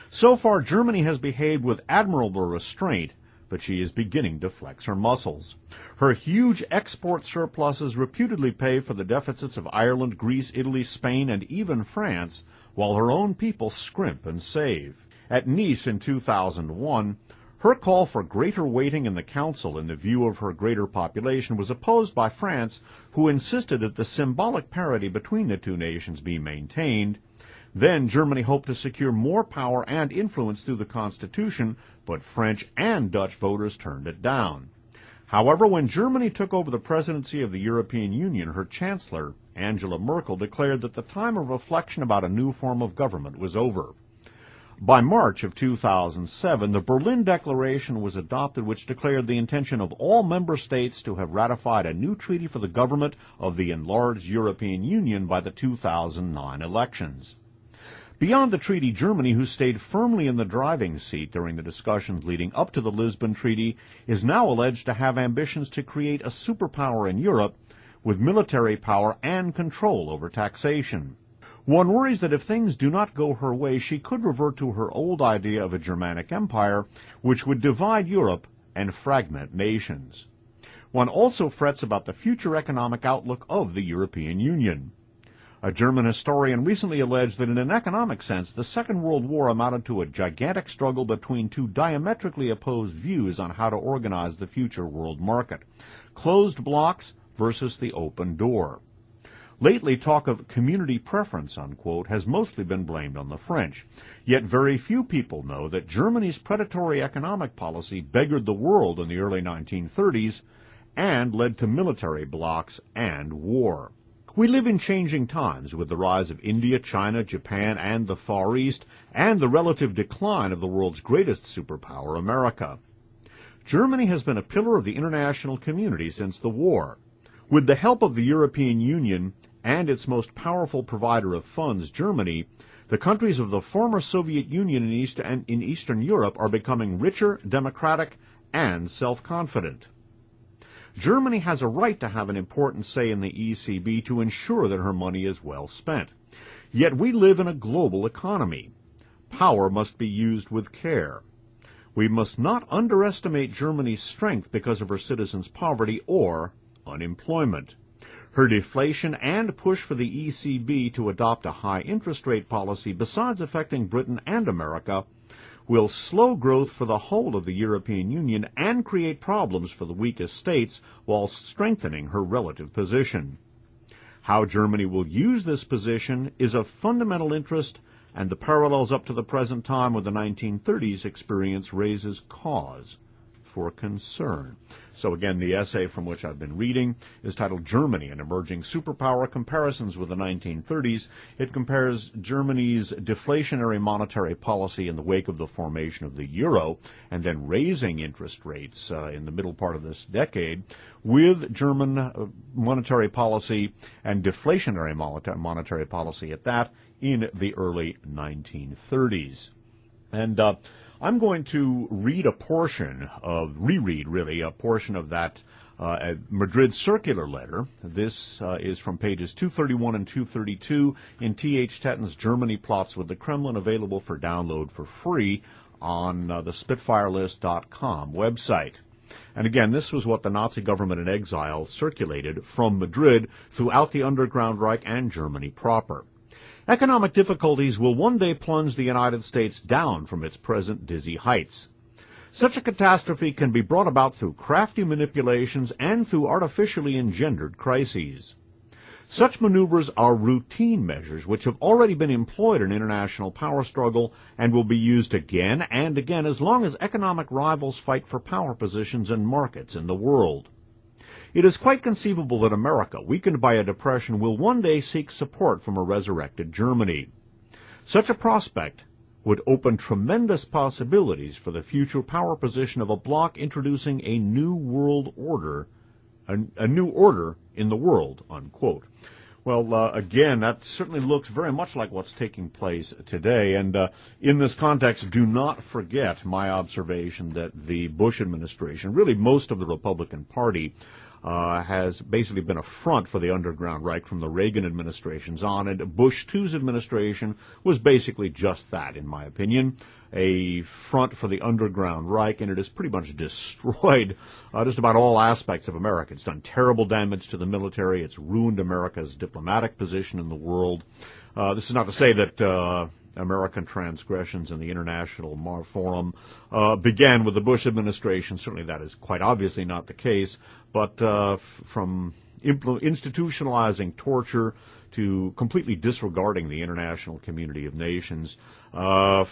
Speaker 1: So far, Germany has behaved with admirable restraint, but she is beginning to flex her muscles. Her huge export surpluses reputedly pay for the deficits of Ireland, Greece, Italy, Spain, and even France, while her own people scrimp and save. At Nice in 2001, her call for greater weighting in the Council in the view of her greater population was opposed by France, who insisted that the symbolic parity between the two nations be maintained. Then Germany hoped to secure more power and influence through the Constitution, but French and Dutch voters turned it down. However, when Germany took over the presidency of the European Union, her chancellor, Angela Merkel, declared that the time of reflection about a new form of government was over. By March of 2007, the Berlin Declaration was adopted, which declared the intention of all member states to have ratified a new treaty for the government of the enlarged European Union by the 2009 elections. Beyond the treaty, Germany, who stayed firmly in the driving seat during the discussions leading up to the Lisbon Treaty, is now alleged to have ambitions to create a superpower in Europe with military power and control over taxation. One worries that if things do not go her way, she could revert to her old idea of a Germanic empire, which would divide Europe and fragment nations. One also frets about the future economic outlook of the European Union. A German historian recently alleged that in an economic sense, the Second World War amounted to a gigantic struggle between two diametrically opposed views on how to organize the future world market: closed blocks versus the open door. Lately, talk of community preference, unquote, has mostly been blamed on the French. Yet very few people know that Germany's predatory economic policy beggared the world in the early 1930s and led to military blocs and war. We live in changing times with the rise of India, China, Japan, and the Far East, and the relative decline of the world's greatest superpower, America. Germany has been a pillar of the international community since the war. With the help of the European Union and its most powerful provider of funds, Germany, the countries of the former Soviet Union in Eastern Europe are becoming richer, democratic, and self-confident. Germany has a right to have an important say in the ECB to ensure that her money is well spent. Yet we live in a global economy. Power must be used with care. We must not underestimate Germany's strength because of her citizens' poverty or unemployment. Her deflation and push for the ECB to adopt a high interest rate policy, besides affecting Britain and America, will slow growth for the whole of the European Union and create problems for the weakest states while strengthening her relative position. How Germany will use this position is of fundamental interest, and the parallels up to the present time with the 1930s experience raises cause for concern. So again, the essay from which I've been reading is titled Germany, an Emerging Superpower, Comparisons with the 1930s. It compares Germany's deflationary monetary policy in the wake of the formation of the euro and then raising interest rates in the middle part of this decade with German monetary policy and deflationary monetary policy at that in the early 1930s. And I'm going to reread a portion of that Madrid circular letter. This is from pages 231 and 232 in T.H. Tetten's Germany Plots with the Kremlin, available for download for free on the SpitfireList.com website. And again, this was what the Nazi government in exile circulated from Madrid throughout the Underground Reich and Germany proper. Economic difficulties will one day plunge the United States down from its present dizzy heights. Such a catastrophe can be brought about through crafty manipulations and through artificially engendered crises. Such maneuvers are routine measures which have already been employed in international power struggle and will be used again and again as long as economic rivals fight for power positions and markets in the world. It is quite conceivable that America, weakened by a depression, will one day seek support from a resurrected Germany. Such a prospect would open tremendous possibilities for the future power position of a bloc introducing a new world order, a new order in the world, unquote. Well, again, that certainly looks very much like what's taking place today. And in this context, do not forget my observation that the Bush administration, really most of the Republican Party, has basically been a front for the Underground Reich from the Reagan administrations on, and Bush II's administration was basically just that, in my opinion, a front for the Underground Reich, and it has pretty much destroyed just about all aspects of America. It's done terrible damage to the military. It's ruined America's diplomatic position in the world. This is not to say that American transgressions in the international forum began with the Bush administration. Certainly that is quite obviously not the case. But from institutionalizing torture to completely disregarding the international community of nations, the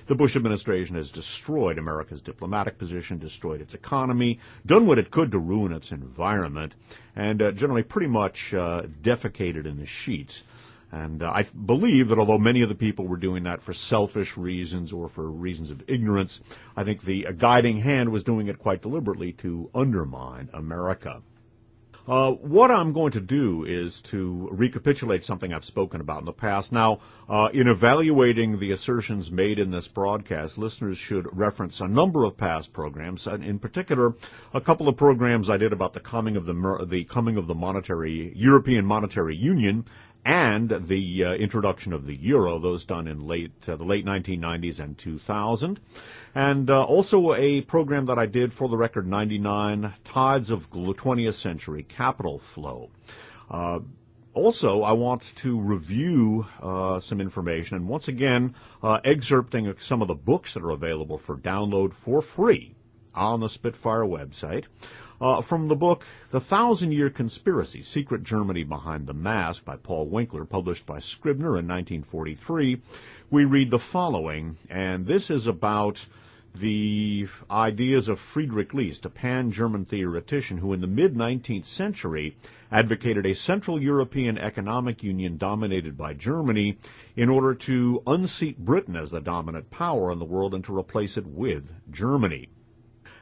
Speaker 1: Bush administration has destroyed America's diplomatic position, destroyed its economy, done what it could to ruin its environment, and generally pretty much defecated in the sheets. And I believe that although many of the people were doing that for selfish reasons or for reasons of ignorance, I think the guiding hand was doing it quite deliberately to undermine America. What I'm going to do is to recapitulate something I've spoken about in the past. Now, in evaluating the assertions made in this broadcast, listeners should reference a number of past programs, and in particular, a couple of programs I did about the coming of the European Monetary Union and the introduction of the euro, those done in the late 1990s and 2000. And also a program that I did, for the record, 99, Tides of 20th Century Capital Flow. Also, I want to review some information, and once again, excerpting some of the books that are available for download for free on the Spitfire website. From the book, The 1,000-Year Conspiracy, Secret Germany Behind the Mask by Paul Winkler, published by Scribner in 1943, we read the following, and this is about the ideas of Friedrich List, a pan-German theoretician who in the mid-19th century advocated a Central European economic union dominated by Germany in order to unseat Britain as the dominant power in the world and to replace it with Germany.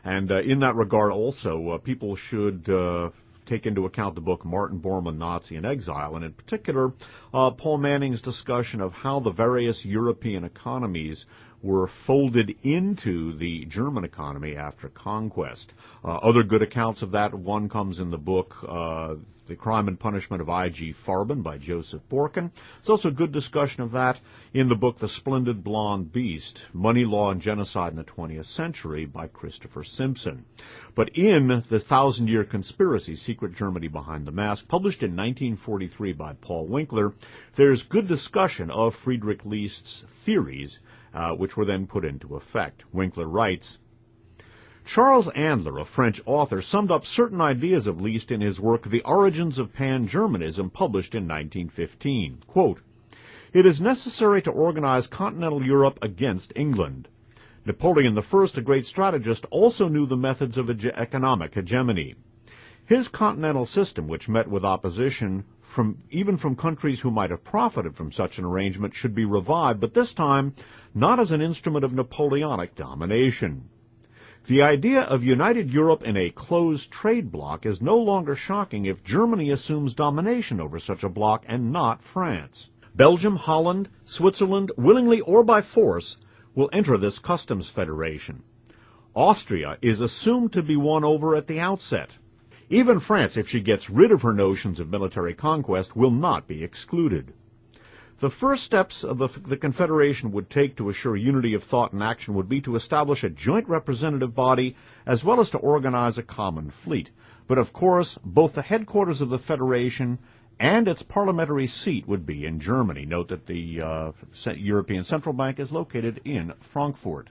Speaker 1: And in that regard also, people should take into account the book Martin Bormann, Nazi in Exile, and in particular, Paul Manning's discussion of how the various European economies were folded into the German economy after conquest. Other good accounts of that, one comes in the book The Crime and Punishment of I.G. Farben by Joseph Borken. There's also a good discussion of that in the book The Splendid Blonde Beast, Money, Law, and Genocide in the 20th Century by Christopher Simpson. But in The 1,000-Year Conspiracy, Secret Germany Behind the Mask, published in 1943 by Paul Winkler, there's good discussion of Friedrich List's theories, which were then put into effect. Winkler writes, Charles Andler, a French author, summed up certain ideas of List in his work The Origins of Pan-Germanism, published in 1915. Quote, "It is necessary to organize continental Europe against England. Napoleon I, a great strategist, also knew the methods of economic hegemony. His continental system, which met with opposition even from countries who might have profited from such an arrangement, should be revived, but this time not as an instrument of Napoleonic domination. The idea of united Europe in a closed trade bloc is no longer shocking if Germany assumes domination over such a bloc and not France. Belgium, Holland, Switzerland, willingly or by force, will enter this customs federation. Austria is assumed to be won over at the outset. Even France, if she gets rid of her notions of military conquest, will not be excluded. The first steps of the Confederation would take to assure unity of thought and action would be to establish a joint representative body as well as to organize a common fleet. But of course, both the headquarters of the Federation and its parliamentary seat would be in Germany. Note that the European Central Bank is located in Frankfurt.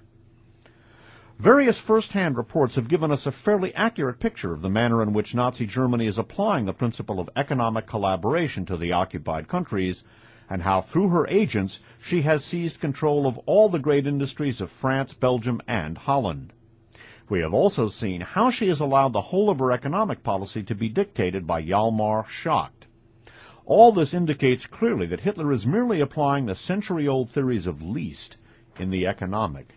Speaker 1: Various first-hand reports have given us a fairly accurate picture of the manner in which Nazi Germany is applying the principle of economic collaboration to the occupied countries, and how through her agents she has seized control of all the great industries of France, Belgium, and Holland. We have also seen how she has allowed the whole of her economic policy to be dictated by Hjalmar Schacht. All this indicates clearly that Hitler is merely applying the century-old theories of least in the economic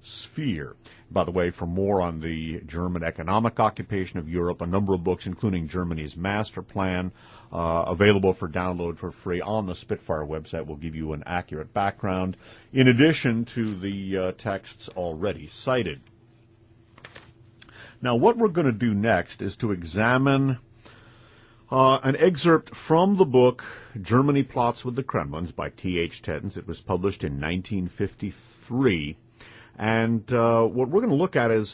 Speaker 1: sphere. By the way, for more on the German economic occupation of Europe, a number of books, including Germany's Master Plan, available for download for free on the Spitfire website, will give you an accurate background, in addition to the texts already cited. Now, what we're going to do next is to examine an excerpt from the book Germany Plots with the Kremlins by T.H. Tettens. It was published in 1953. And what we're going to look at is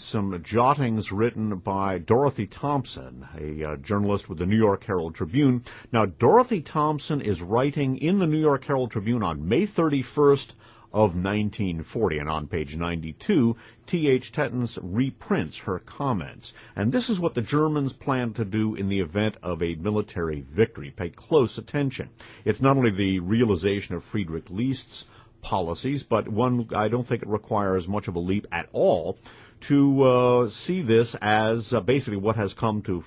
Speaker 1: some jottings written by Dorothy Thompson, a journalist with the New York Herald Tribune. Now, Dorothy Thompson is writing in the New York Herald Tribune on May 31st of 1940, and on page 92, T.H. Tettens reprints her comments. And this is what the Germans plan to do in the event of a military victory. Pay close attention. It's not only the realization of Friedrich List's policies, but one, I don't think it requires much of a leap at all to see this as basically what has come to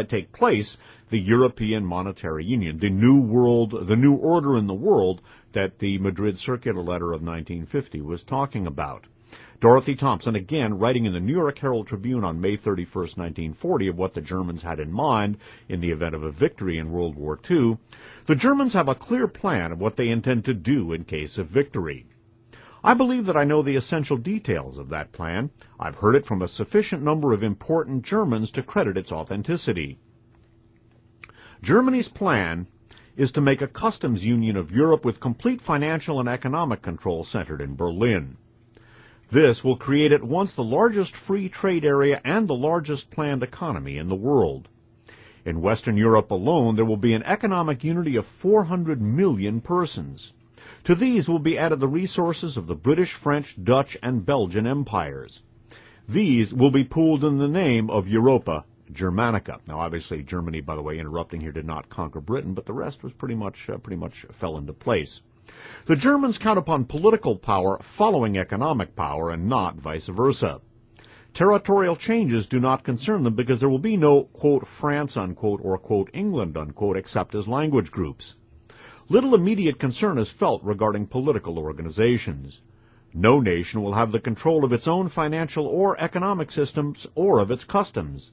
Speaker 1: take place, the European Monetary Union, the new world, the new order in the world that the Madrid Circular Letter of 1950 was talking about. Dorothy Thompson, again, writing in the New York Herald Tribune on May 31st, 1940, of what the Germans had in mind in the event of a victory in World War II. The Germans have a clear plan of what they intend to do in case of victory. I believe that I know the essential details of that plan. I've heard it from a sufficient number of important Germans to credit its authenticity. Germany's plan is to make a customs union of Europe with complete financial and economic control centered in Berlin. This will create at once the largest free trade area and the largest planned economy in the world. In Western Europe alone, there will be an economic unity of 400 million persons. To these will be added the resources of the British, French, Dutch, and Belgian empires. These will be pooled in the name of Europa Germanica. Now, obviously, Germany, by the way, interrupting here, did not conquer Britain, but the rest was pretty much fell into place. The Germans count upon political power following economic power and not vice versa. Territorial changes do not concern them because there will be no, quote, France, unquote, or, quote, England, unquote, except as language groups. Little immediate concern is felt regarding political organizations. No nation will have the control of its own financial or economic systems or of its customs.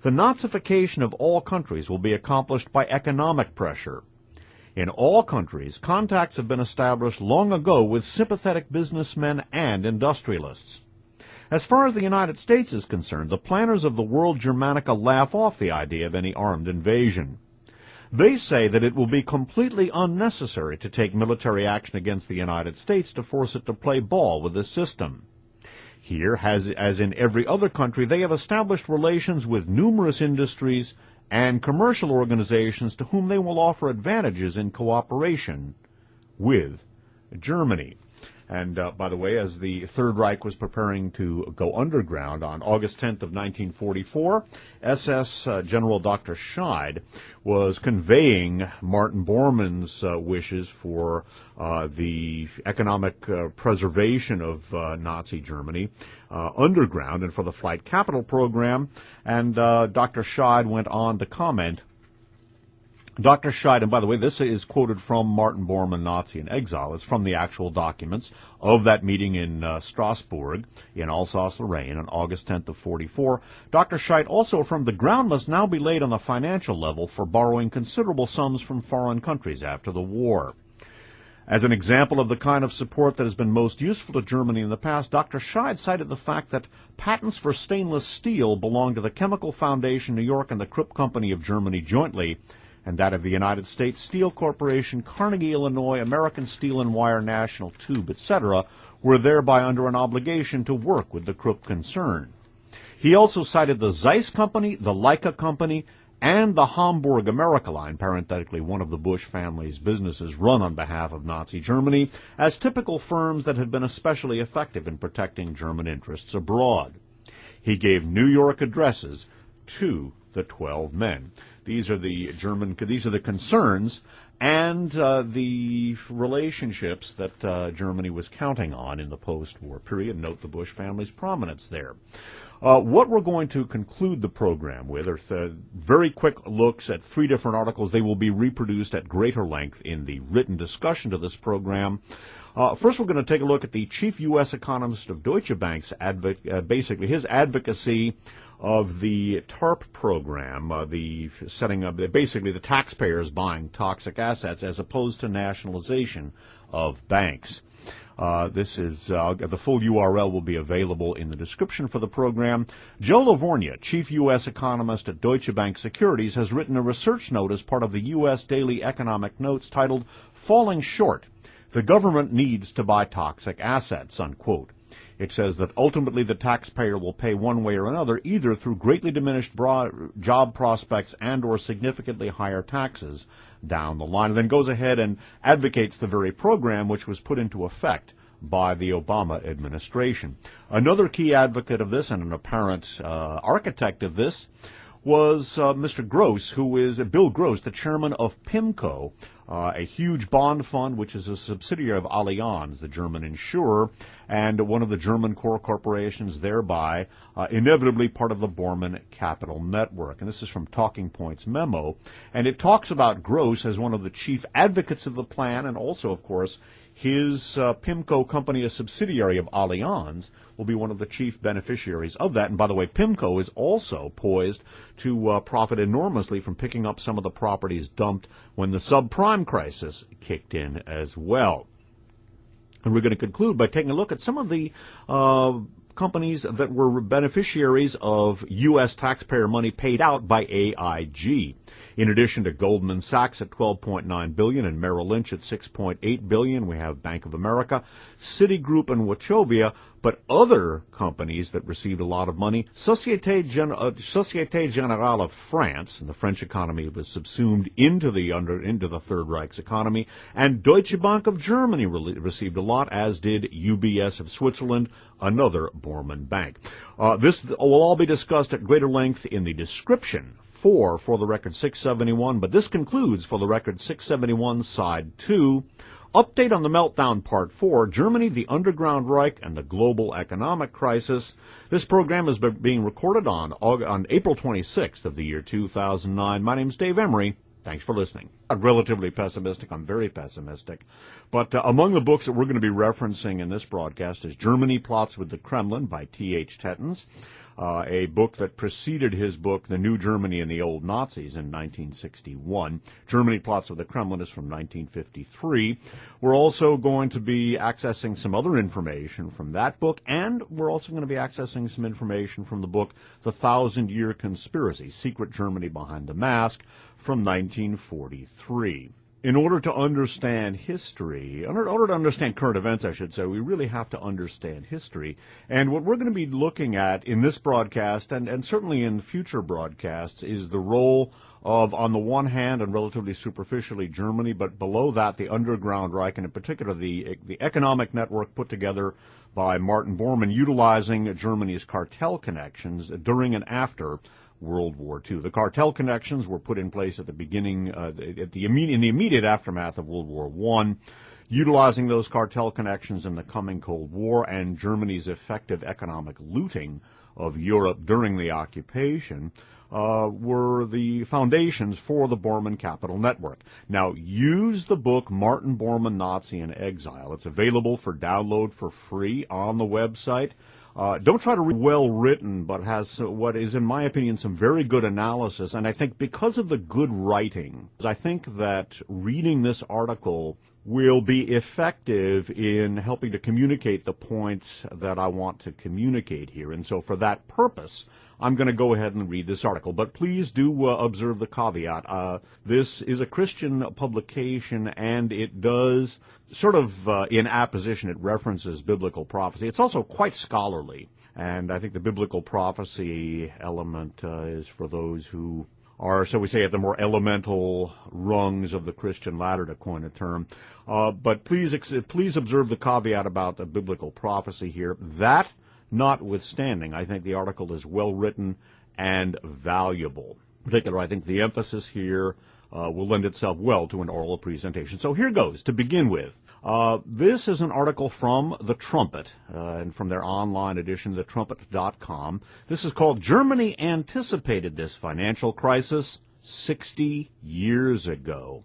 Speaker 1: The Nazification of all countries will be accomplished by economic pressure. In all countries, contacts have been established long ago with sympathetic businessmen and industrialists. As far as the United States is concerned, the planners of the World Germanica laugh off the idea of any armed invasion. They say that it will be completely unnecessary to take military action against the United States to force it to play ball with this system. Here, as in every other country, they have established relations with numerous industries and commercial organizations to whom they will offer advantages in cooperation with Germany. And by the way, as the Third Reich was preparing to go underground on August 10th of 1944, SS General Dr. Scheid was conveying Martin Bormann's wishes for the economic preservation of Nazi Germany underground and for the Flight Capital program. And Dr. Scheid went on to comment, Dr. Scheid, and by the way, this is quoted from Martin Bormann, Nazi in Exile. It's from the actual documents of that meeting in Strasbourg in Alsace-Lorraine on August 10th of 44. Dr. Scheid also affirmed the ground must now be laid on the financial level for borrowing considerable sums from foreign countries after the war. As an example of the kind of support that has been most useful to Germany in the past, Dr. Scheid cited the fact that patents for stainless steel belong to the Chemical Foundation New York and the Krupp Company of Germany jointly, and that of the United States Steel Corporation, Carnegie, Illinois, American Steel and Wire, National Tube, etc., were thereby under an obligation to work with the Krupp concern. He also cited the Zeiss Company, the Leica Company, and the Hamburg America Line, parenthetically one of the Bush family's businesses run on behalf of Nazi Germany, as typical firms that had been especially effective in protecting German interests abroad. He gave New York addresses to the 12 men. These are the concerns and the relationships that Germany was counting on in the post-war period. Note the Bush family's prominence there. What we're going to conclude the program with are very quick looks at 3 different articles. They will be reproduced at greater length in the written discussion to this program. First, we're going to take a look at the chief U.S. economist of Deutsche Bank's basically his advocacy of the TARP program, the setting up, basically the taxpayers buying toxic assets as opposed to nationalization of banks. This is the full URL will be available in the description for the program. Joe Lavorgna, chief U.S. economist at Deutsche Bank Securities, has written a research note as part of the U.S. Daily Economic Notes titled "Falling Short: The Government Needs to Buy Toxic Assets," unquote. It says that ultimately the taxpayer will pay one way or another, either through greatly diminished job prospects and or significantly higher taxes down the line, and then goes ahead and advocates the very program which was put into effect by the Obama administration. Another key advocate of this and an apparent architect of this was Mr. Gross, who is Bill Gross, the chairman of PIMCO, a huge bond fund which is a subsidiary of Allianz, the German insurer, and one of the German core corporations, thereby inevitably part of the Bormann Capital Network. And this is from Talking Points memo. And it talks about Gross as one of the chief advocates of the plan, and also, of course, his PIMCO company, a subsidiary of Allianz, will be one of the chief beneficiaries of that. And by the way, PIMCO is also poised to profit enormously from picking up some of the properties dumped when the subprime crisis kicked in as well. And we're going to conclude by taking a look at some of the companies that were beneficiaries of U.S. taxpayer money paid out by AIG. In addition to Goldman Sachs at $12.9 billion and Merrill Lynch at $6.8 billion, we have Bank of America, Citigroup, and Wachovia. But other companies that received a lot of money, Société Générale of France, and the French economy was subsumed into the Third Reich's economy, and Deutsche Bank of Germany received a lot, as did UBS of Switzerland, another Bormann bank. This will all be discussed at greater length in the description for the record 671, but this concludes for the record 671 side 2. Update on the Meltdown Part 4, Germany, the Underground Reich, and the Global Economic Crisis. This program is being recorded on April 26th of the year 2009. My name is Dave Emery. Thanks for listening. I'm relatively pessimistic. I'm very pessimistic. But among the books that we're going to be referencing in this broadcast is Germany Plots with the Kremlin by T.H. Tettens. A book that preceded his book, The New Germany and the Old Nazis, in 1961. Germany Plots with the Kremlin is from 1953. We're also going to be accessing some other information from that book, and we're also going to be accessing some information from the book, The 1,000-Year Conspiracy, Secret Germany Behind the Mask, from 1943. in order to understand history, in order to understand current events, I should say, we really have to understand history. And what we're going to be looking at in this broadcast, and certainly in future broadcasts, is the role of, on the one hand, and relatively superficially, Germany, but below that, the underground Reich, and in particular the economic network put together by Martin Bormann, utilizing Germany's cartel connections during and after World War II. The cartel connections were put in place at the beginning, in the immediate aftermath of World War I, utilizing those cartel connections in the coming Cold War and Germany's effective economic looting of Europe during the occupation were the foundations for the Bormann Capital Network. Now, use the book Martin Bormann, Nazi in Exile. It's available for download for free on the website. Don't try to read well-written, but has what is, in my opinion, some very good analysis. And I think because of the good writing, I think that reading this article will be effective in helping to communicate the points that I want to communicate here. And so for that purpose, I'm going to go ahead and read this article. But please do observe the caveat. This is a Christian publication, and it does sort of, in apposition, it references biblical prophecy. It's also quite scholarly. And I think the biblical prophecy element is for those who are, so we say, at the more elemental rungs of the Christian ladder, to coin a term. But please observe the caveat about the biblical prophecy here. That notwithstanding, I think the article is well written and valuable. In particular, I think the emphasis here will lend itself well to an oral presentation. So here goes, to begin with. This is an article from The Trumpet, and from their online edition, thetrumpet.com. This is called "Germany Anticipated This Financial Crisis 60 Years Ago."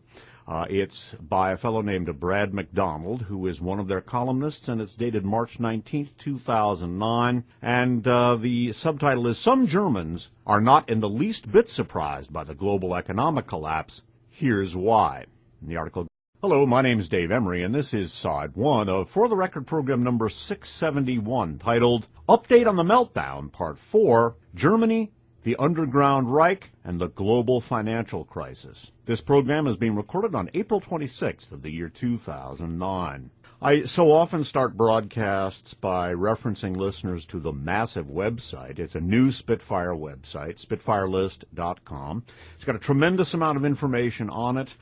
Speaker 1: It's by a fellow named Brad McDonald, who is one of their columnists, and it's dated March 19th, 2009. And the subtitle is, "Some Germans Are Not in the Least Bit Surprised by the Global Economic Collapse. Here's Why." And the article, "Hello, my name's Dave Emery, and this is side one of For the Record program number 671, titled Update on the Meltdown, Part 4, Germany, the Underground Reich, and the Global Financial Crisis." This program is being recorded on April 26th of the year 2009. I so often start broadcasts by referencing listeners to the massive website. It's a new Spitfire website, spitfirelist.com. It's got a tremendous amount of information on it.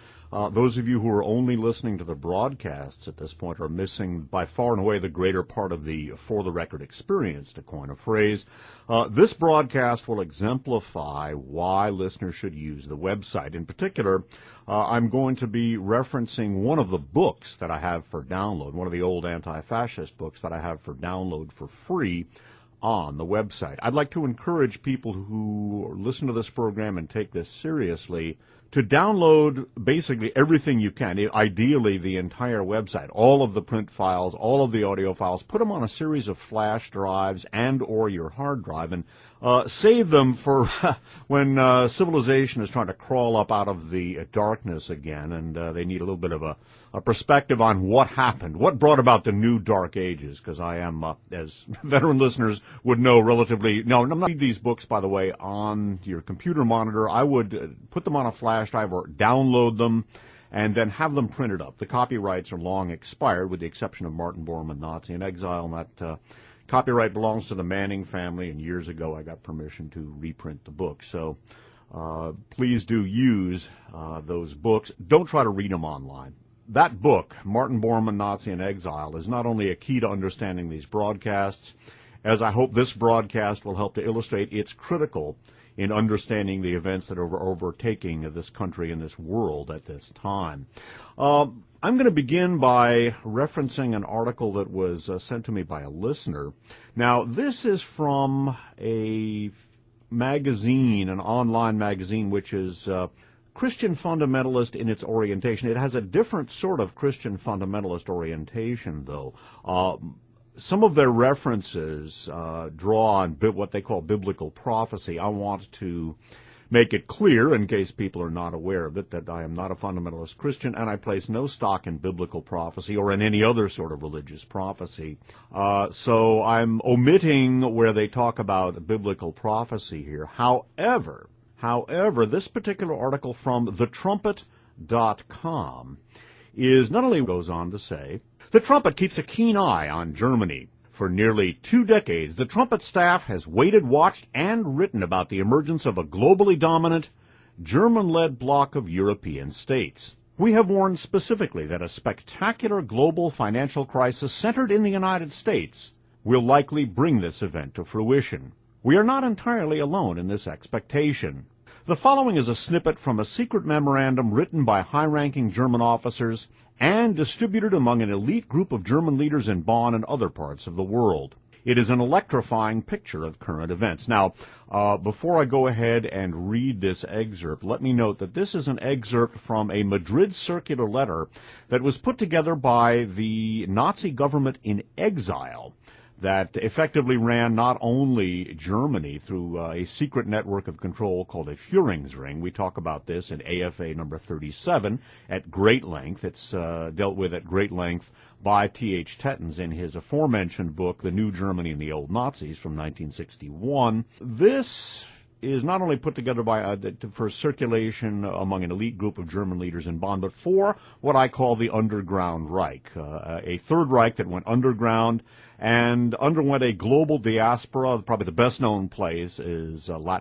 Speaker 1: Those of you who are only listening to the broadcasts at this point are missing by far and away the greater part of the For the Record experience, to coin a phrase. This broadcast will exemplify why listeners should use the website. In particular, I'm going to be referencing one of the books that I have for download, one of the old anti-fascist books that I have for download for free on the website. I'd like to encourage people who listen to this program and take this seriously to download basically everything you can, ideally the entire website, all of the print files, all of the audio files, put them on a series of flash drives and or your hard drive, and save them for when civilization is trying to crawl up out of the darkness again, and they need a little bit of a perspective on what happened, what brought about the new dark ages, because I am, as veteran listeners would know, relatively, no, I'm not reading these books, by the way, on your computer monitor. I would put them on a flash drive or download them and then have them printed up. The copyrights are long expired, with the exception of Martin Bormann, Nazi in Exile, and that copyright belongs to the Manning family, and years ago I got permission to reprint the book. So please do use those books. Don't try to read them online. That book, Martin Bormann, Nazi in Exile, is not only a key to understanding these broadcasts, as I hope this broadcast will help to illustrate, it's critical in understanding the events that are overtaking this country and this world at this time. I'm going to begin by referencing an article that was sent to me by a listener. Now, this is from a magazine, an online magazine, which is Christian fundamentalist in its orientation. It has a different sort of Christian fundamentalist orientation, though. Some of their references draw on what they call biblical prophecy. I want to make it clear, in case people are not aware of it, that I am not a fundamentalist Christian, and I place no stock in biblical prophecy or in any other sort of religious prophecy. So I'm omitting where they talk about biblical prophecy here. However, this particular article from thetrumpet.com Trumpet.com is not only goes on to say, the Trumpet keeps a keen eye on Germany. For nearly 2 decades, the Trumpet staff has waited, watched, and written about the emergence of a globally dominant, German-led bloc of European states. We have warned specifically that a spectacular global financial crisis centered in the United States will likely bring this event to fruition. We are not entirely alone in this expectation. The following is a snippet from a secret memorandum written by high-ranking German officers and distributed among an elite group of German leaders in Bonn and other parts of the world. It is an electrifying picture of current events. Now, before I go ahead and read this excerpt, let me note that this is an excerpt from a Madrid circular letter that was put together by the Nazi government in exile that effectively ran not only Germany through a secret network of control called a Führungsring. We talk about this in AFA number 37 at great length. It's dealt with at great length by T.H. Tettens in his aforementioned book, The New Germany and the Old Nazis from 1961. This is not only put together by for circulation among an elite group of German leaders in Bonn, but for what I call the Underground Reich, a Third Reich that went underground and underwent a global diaspora. Probably the best-known place is Latin